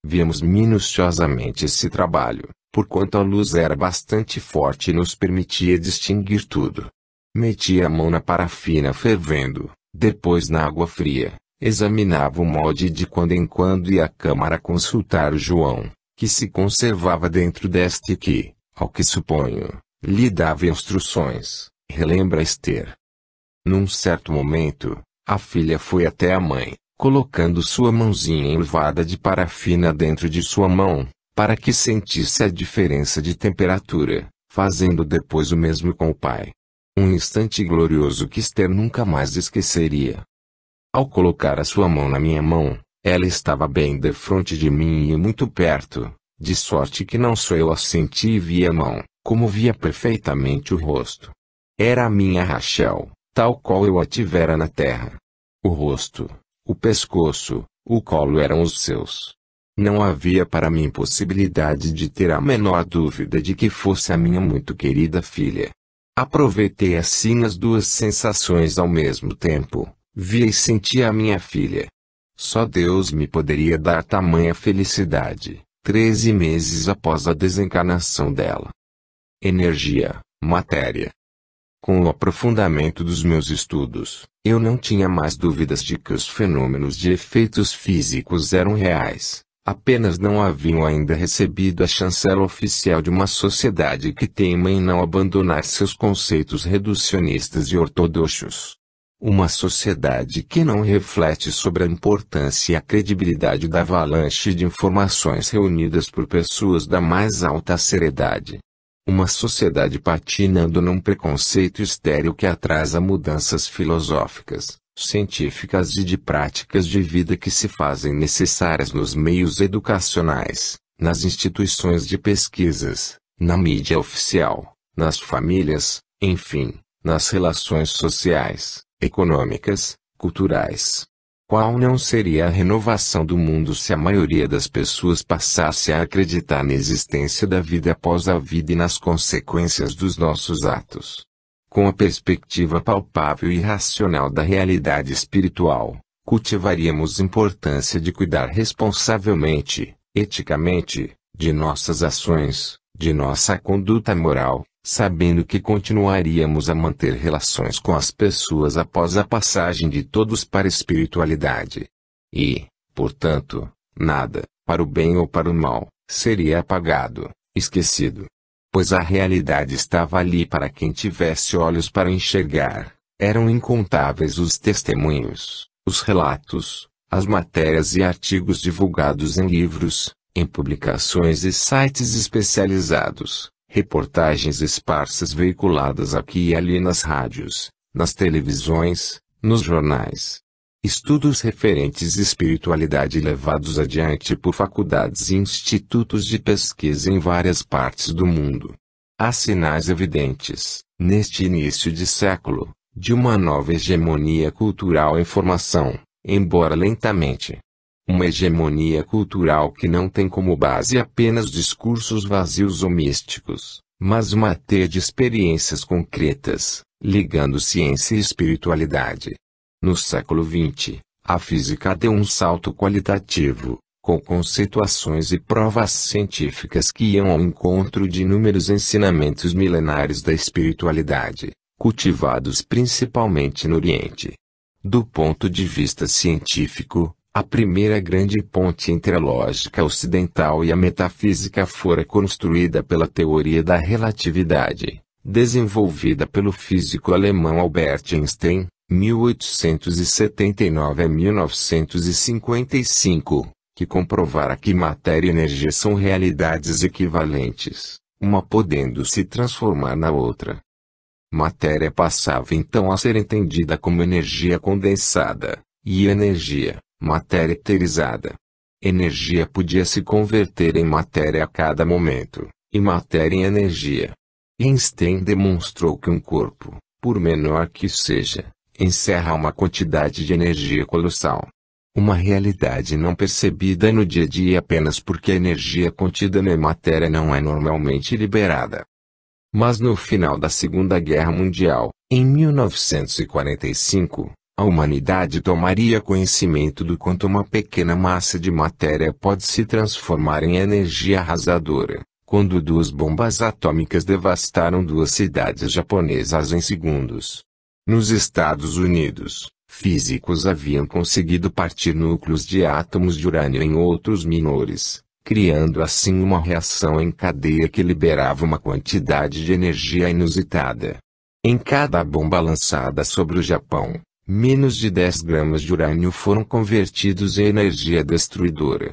Víamos minuciosamente esse trabalho, porquanto a luz era bastante forte e nos permitia distinguir tudo. Metia a mão na parafina fervendo, depois na água fria, examinava o molde e de quando em quando ia à câmara consultar o João, que se conservava dentro desta e que, ao que suponho, lhe dava instruções, relembra Esther. Num certo momento, a filha foi até a mãe, colocando sua mãozinha enluvada de parafina dentro de sua mão, para que sentisse a diferença de temperatura, fazendo depois o mesmo com o pai. Um instante glorioso que Esther nunca mais esqueceria. Ao colocar a sua mão na minha mão, ela estava bem defronte de mim e muito perto, de sorte que não só eu a senti e via a mão, como via perfeitamente o rosto. Era a minha Rachel, tal qual eu a tivera na terra. O rosto, o pescoço, o colo eram os seus. Não havia para mim possibilidade de ter a menor dúvida de que fosse a minha muito querida filha. Aproveitei assim as duas sensações ao mesmo tempo, via e sentia a minha filha. Só Deus me poderia dar tamanha felicidade, 13 meses após a desencarnação dela. Energia, matéria. Com o aprofundamento dos meus estudos, eu não tinha mais dúvidas de que os fenômenos de efeitos físicos eram reais. Apenas não haviam ainda recebido a chancela oficial de uma sociedade que teima em não abandonar seus conceitos reducionistas e ortodoxos. Uma sociedade que não reflete sobre a importância e a credibilidade da avalanche de informações reunidas por pessoas da mais alta seriedade. Uma sociedade patinando num preconceito estéril que atrasa mudanças filosóficas, científicas e de práticas de vida que se fazem necessárias nos meios educacionais, nas instituições de pesquisas, na mídia oficial, nas famílias, enfim, nas relações sociais, econômicas, culturais. Qual não seria a renovação do mundo se a maioria das pessoas passasse a acreditar na existência da vida após a vida e nas consequências dos nossos atos? Com a perspectiva palpável e racional da realidade espiritual, cultivaríamos a importância de cuidar responsavelmente, eticamente, de nossas ações, de nossa conduta moral, sabendo que continuaríamos a manter relações com as pessoas após a passagem de todos para a espiritualidade. E, portanto, nada, para o bem ou para o mal, seria apagado, esquecido. Pois a realidade estava ali para quem tivesse olhos para enxergar. Eram incontáveis os testemunhos, os relatos, as matérias e artigos divulgados em livros, em publicações e sites especializados, reportagens esparsas veiculadas aqui e ali nas rádios, nas televisões, nos jornais. Estudos referentes à espiritualidade levados adiante por faculdades e institutos de pesquisa em várias partes do mundo. Há sinais evidentes, neste início de século, de uma nova hegemonia cultural em formação, embora lentamente. Uma hegemonia cultural que não tem como base apenas discursos vazios ou místicos, mas uma teia de experiências concretas, ligando ciência e espiritualidade. No século XX, a física deu um salto qualitativo, com conceituações e provas científicas que iam ao encontro de inúmeros ensinamentos milenares da espiritualidade, cultivados principalmente no Oriente. Do ponto de vista científico, a primeira grande ponte entre a lógica ocidental e a metafísica fora construída pela teoria da relatividade, desenvolvida pelo físico alemão Albert Einstein, 1879 a 1955, que comprovara que matéria e energia são realidades equivalentes, uma podendo se transformar na outra. Matéria passava então a ser entendida como energia condensada, e energia, matéria eterizada. Energia podia se converter em matéria a cada momento, e matéria em energia. Einstein demonstrou que um corpo, por menor que seja, encerra uma quantidade de energia colossal. Uma realidade não percebida no dia a dia apenas porque a energia contida na matéria não é normalmente liberada. Mas no final da Segunda Guerra Mundial, em 1945, a humanidade tomaria conhecimento do quanto uma pequena massa de matéria pode se transformar em energia arrasadora, quando duas bombas atômicas devastaram duas cidades japonesas em segundos. Nos Estados Unidos, físicos haviam conseguido partir núcleos de átomos de urânio em outros menores, criando assim uma reação em cadeia que liberava uma quantidade de energia inusitada. Em cada bomba lançada sobre o Japão, menos de 10 gramas de urânio foram convertidos em energia destruidora.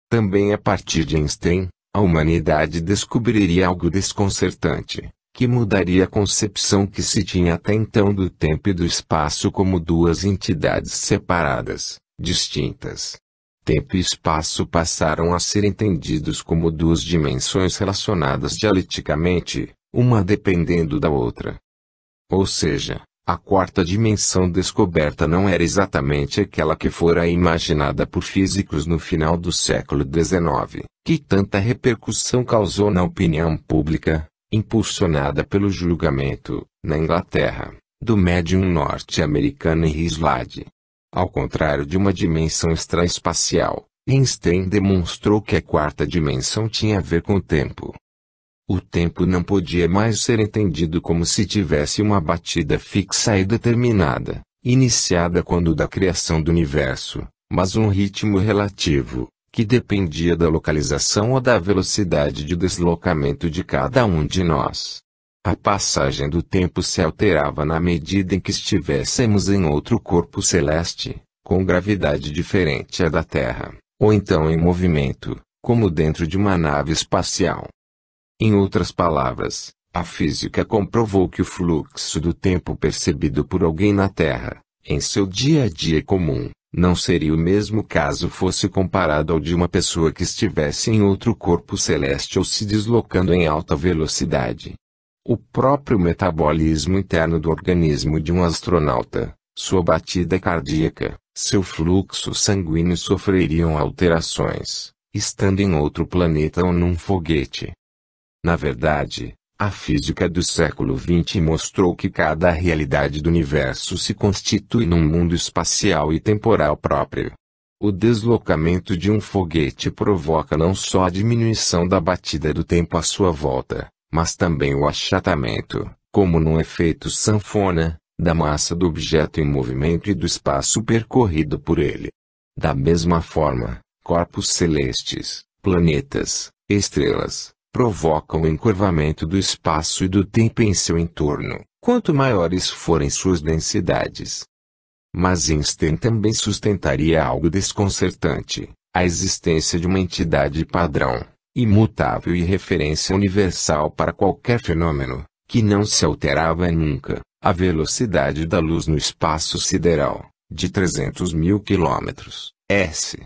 Também a partir de Einstein, a humanidade descobriria algo desconcertante, que mudaria a concepção que se tinha até então do tempo e do espaço como duas entidades separadas, distintas. Tempo e espaço passaram a ser entendidos como duas dimensões relacionadas dialeticamente, uma dependendo da outra. Ou seja, a quarta dimensão descoberta não era exatamente aquela que fora imaginada por físicos no final do século XIX, que tanta repercussão causou na opinião pública, impulsionada pelo julgamento, na Inglaterra, do médium norte-americano Henry Slade. Ao contrário de uma dimensão extraespacial, Einstein demonstrou que a quarta dimensão tinha a ver com o tempo. O tempo não podia mais ser entendido como se tivesse uma batida fixa e determinada, iniciada quando da criação do universo, mas um ritmo relativo, que dependia da localização ou da velocidade de deslocamento de cada um de nós. A passagem do tempo se alterava na medida em que estivéssemos em outro corpo celeste, com gravidade diferente à da Terra, ou então em movimento, como dentro de uma nave espacial. Em outras palavras, a física comprovou que o fluxo do tempo percebido por alguém na Terra, em seu dia a dia comum, não seria o mesmo caso fosse comparado ao de uma pessoa que estivesse em outro corpo celeste ou se deslocando em alta velocidade. O próprio metabolismo interno do organismo de um astronauta, sua batida cardíaca, seu fluxo sanguíneo sofreriam alterações, estando em outro planeta ou num foguete. Na verdade, a física do século XX mostrou que cada realidade do universo se constitui num mundo espacial e temporal próprio. O deslocamento de um foguete provoca não só a diminuição da batida do tempo à sua volta, mas também o achatamento, como num efeito sanfona, da massa do objeto em movimento e do espaço percorrido por ele. Da mesma forma, corpos celestes, planetas, estrelas, provocam o encurvamento do espaço e do tempo em seu entorno, quanto maiores forem suas densidades. Mas Einstein também sustentaria algo desconcertante, a existência de uma entidade padrão, imutável e referência universal para qualquer fenômeno, que não se alterava nunca, a velocidade da luz no espaço sideral, de 300.000 km, s.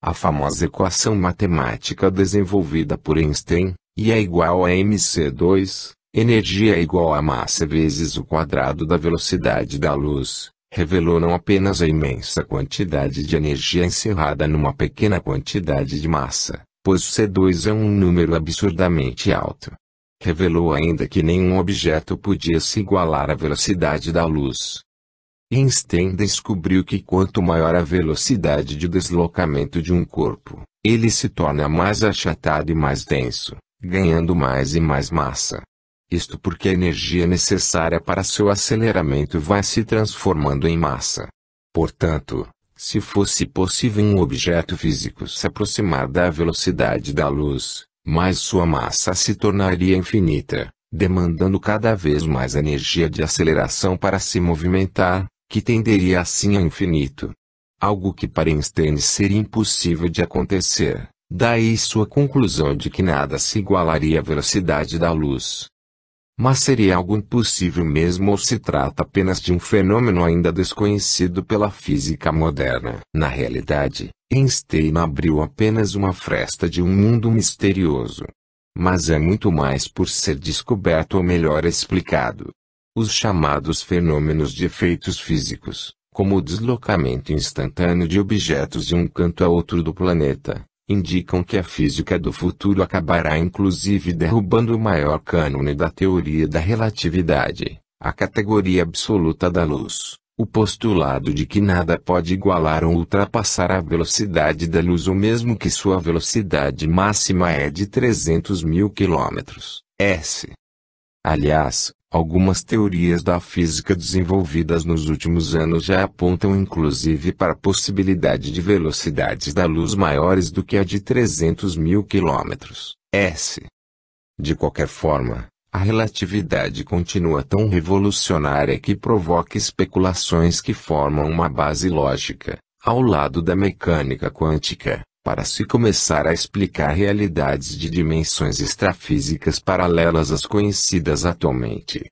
A famosa equação matemática desenvolvida por Einstein, I é igual a mc2, energia é igual a massa vezes o quadrado da velocidade da luz, revelou não apenas a imensa quantidade de energia encerrada numa pequena quantidade de massa, pois C2 é um número absurdamente alto. Revelou ainda que nenhum objeto podia se igualar à velocidade da luz. Einstein descobriu que quanto maior a velocidade de deslocamento de um corpo, ele se torna mais achatado e mais denso, ganhando mais e mais massa. Isto porque a energia necessária para seu aceleramento vai se transformando em massa. Portanto, se fosse possível um objeto físico se aproximar da velocidade da luz, mais sua massa se tornaria infinita, demandando cada vez mais energia de aceleração para se movimentar, que tenderia assim ao infinito. Algo que para Einstein seria impossível de acontecer, daí sua conclusão de que nada se igualaria à velocidade da luz. Mas seria algo impossível mesmo ou se trata apenas de um fenômeno ainda desconhecido pela física moderna? Na realidade, Einstein abriu apenas uma fresta de um mundo misterioso. Mas é muito mais por ser descoberto ou melhor explicado. Os chamados fenômenos de efeitos físicos, como o deslocamento instantâneo de objetos de um canto a outro do planeta, indicam que a física do futuro acabará inclusive derrubando o maior cânone da teoria da relatividade, a categoria absoluta da luz, o postulado de que nada pode igualar ou ultrapassar a velocidade da luz ou mesmo que sua velocidade máxima é de 300 mil km/s. Aliás, algumas teorias da física desenvolvidas nos últimos anos já apontam inclusive para a possibilidade de velocidades da luz maiores do que a de 300 mil km/s. De qualquer forma, a relatividade continua tão revolucionária que provoca especulações que formam uma base lógica, ao lado da mecânica quântica, para se começar a explicar realidades de dimensões extrafísicas paralelas às conhecidas atualmente.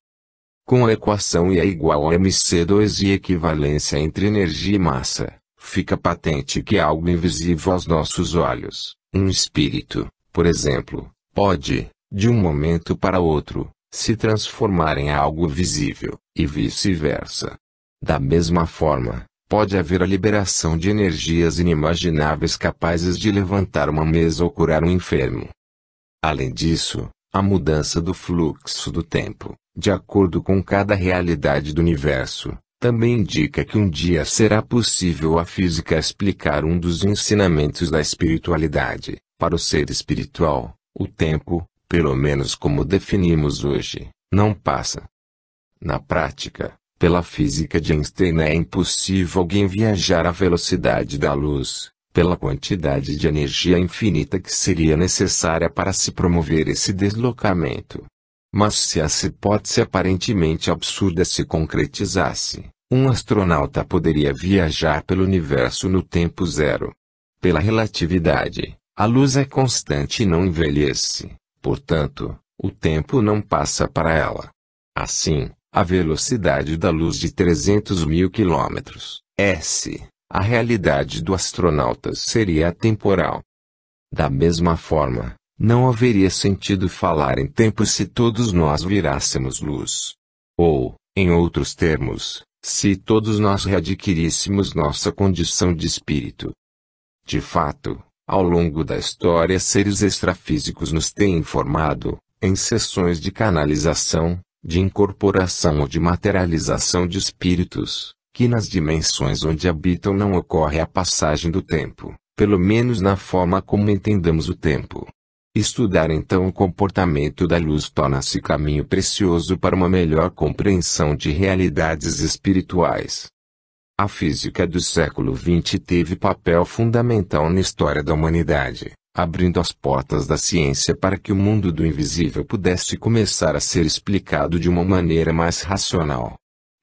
Com a equação I é igual a mc2 e equivalência entre energia e massa, fica patente que algo invisível aos nossos olhos, um espírito, por exemplo, pode, de um momento para outro, se transformar em algo visível, e vice-versa. Da mesma forma, pode haver a liberação de energias inimagináveis capazes de levantar uma mesa ou curar um enfermo. Além disso, a mudança do fluxo do tempo, de acordo com cada realidade do universo, também indica que um dia será possível a física explicar um dos ensinamentos da espiritualidade. Para o ser espiritual, o tempo, pelo menos como definimos hoje, não passa. Na prática, pela física de Einstein é impossível alguém viajar à velocidade da luz, pela quantidade de energia infinita que seria necessária para se promover esse deslocamento. Mas se essa hipótese aparentemente absurda se concretizasse, um astronauta poderia viajar pelo universo no tempo zero. Pela relatividade, a luz é constante e não envelhece, portanto, o tempo não passa para ela. Assim, a velocidade da luz de 300 mil km/s, a realidade do astronauta seria atemporal. Da mesma forma, não haveria sentido falar em tempo se todos nós virássemos luz. Ou, em outros termos, se todos nós readquiríssemos nossa condição de espírito. De fato, ao longo da história seres extrafísicos nos têm informado, em sessões de canalização, de incorporação ou de materialização de espíritos, que nas dimensões onde habitam não ocorre a passagem do tempo, pelo menos na forma como entendemos o tempo. Estudar então o comportamento da luz torna-se caminho precioso para uma melhor compreensão de realidades espirituais. A física do século XX teve papel fundamental na história da humanidade, abrindo as portas da ciência para que o mundo do invisível pudesse começar a ser explicado de uma maneira mais racional.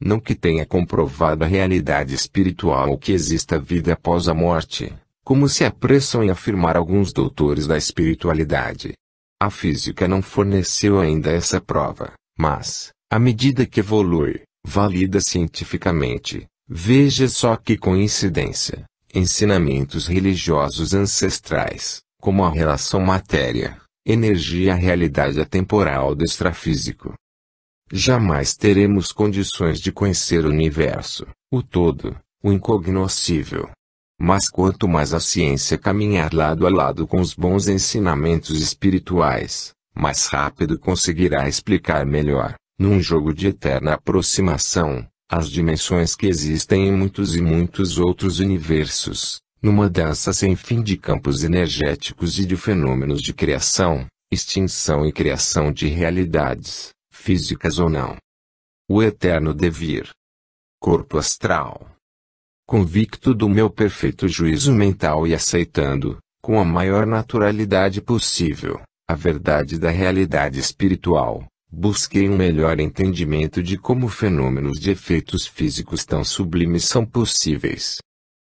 Não que tenha comprovado a realidade espiritual ou que exista vida após a morte, como se apressam em afirmar alguns doutores da espiritualidade. A física não forneceu ainda essa prova, mas, à medida que evolui, valida cientificamente, veja só que coincidência, ensinamentos religiosos ancestrais, como a relação matéria, energia e a realidade atemporal do extrafísico. Jamais teremos condições de conhecer o universo, o todo, o incognoscível. Mas quanto mais a ciência caminhar lado a lado com os bons ensinamentos espirituais, mais rápido conseguirá explicar melhor, num jogo de eterna aproximação, as dimensões que existem em muitos e muitos outros universos, numa dança sem fim de campos energéticos e de fenômenos de criação, extinção e criação de realidades, físicas ou não. O eterno devir. Corpo astral. Convicto do meu perfeito juízo mental e aceitando, com a maior naturalidade possível, a verdade da realidade espiritual, busquei um melhor entendimento de como fenômenos de efeitos físicos tão sublimes são possíveis.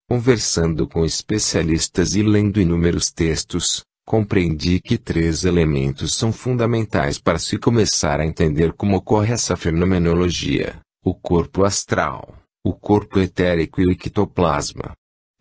Conversando com especialistas e lendo inúmeros textos, compreendi que 3 elementos são fundamentais para se começar a entender como ocorre essa fenomenologia: o corpo astral, o corpo etérico e o ectoplasma.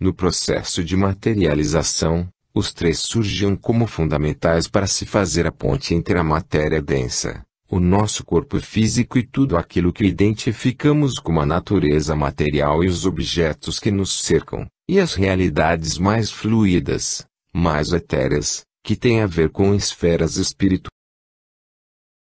No processo de materialização, os 3 surgiam como fundamentais para se fazer a ponte entre a matéria densa, o nosso corpo físico e tudo aquilo que identificamos como a natureza material e os objetos que nos cercam, e as realidades mais fluídas, mais etéreas, que têm a ver com esferas espirituais.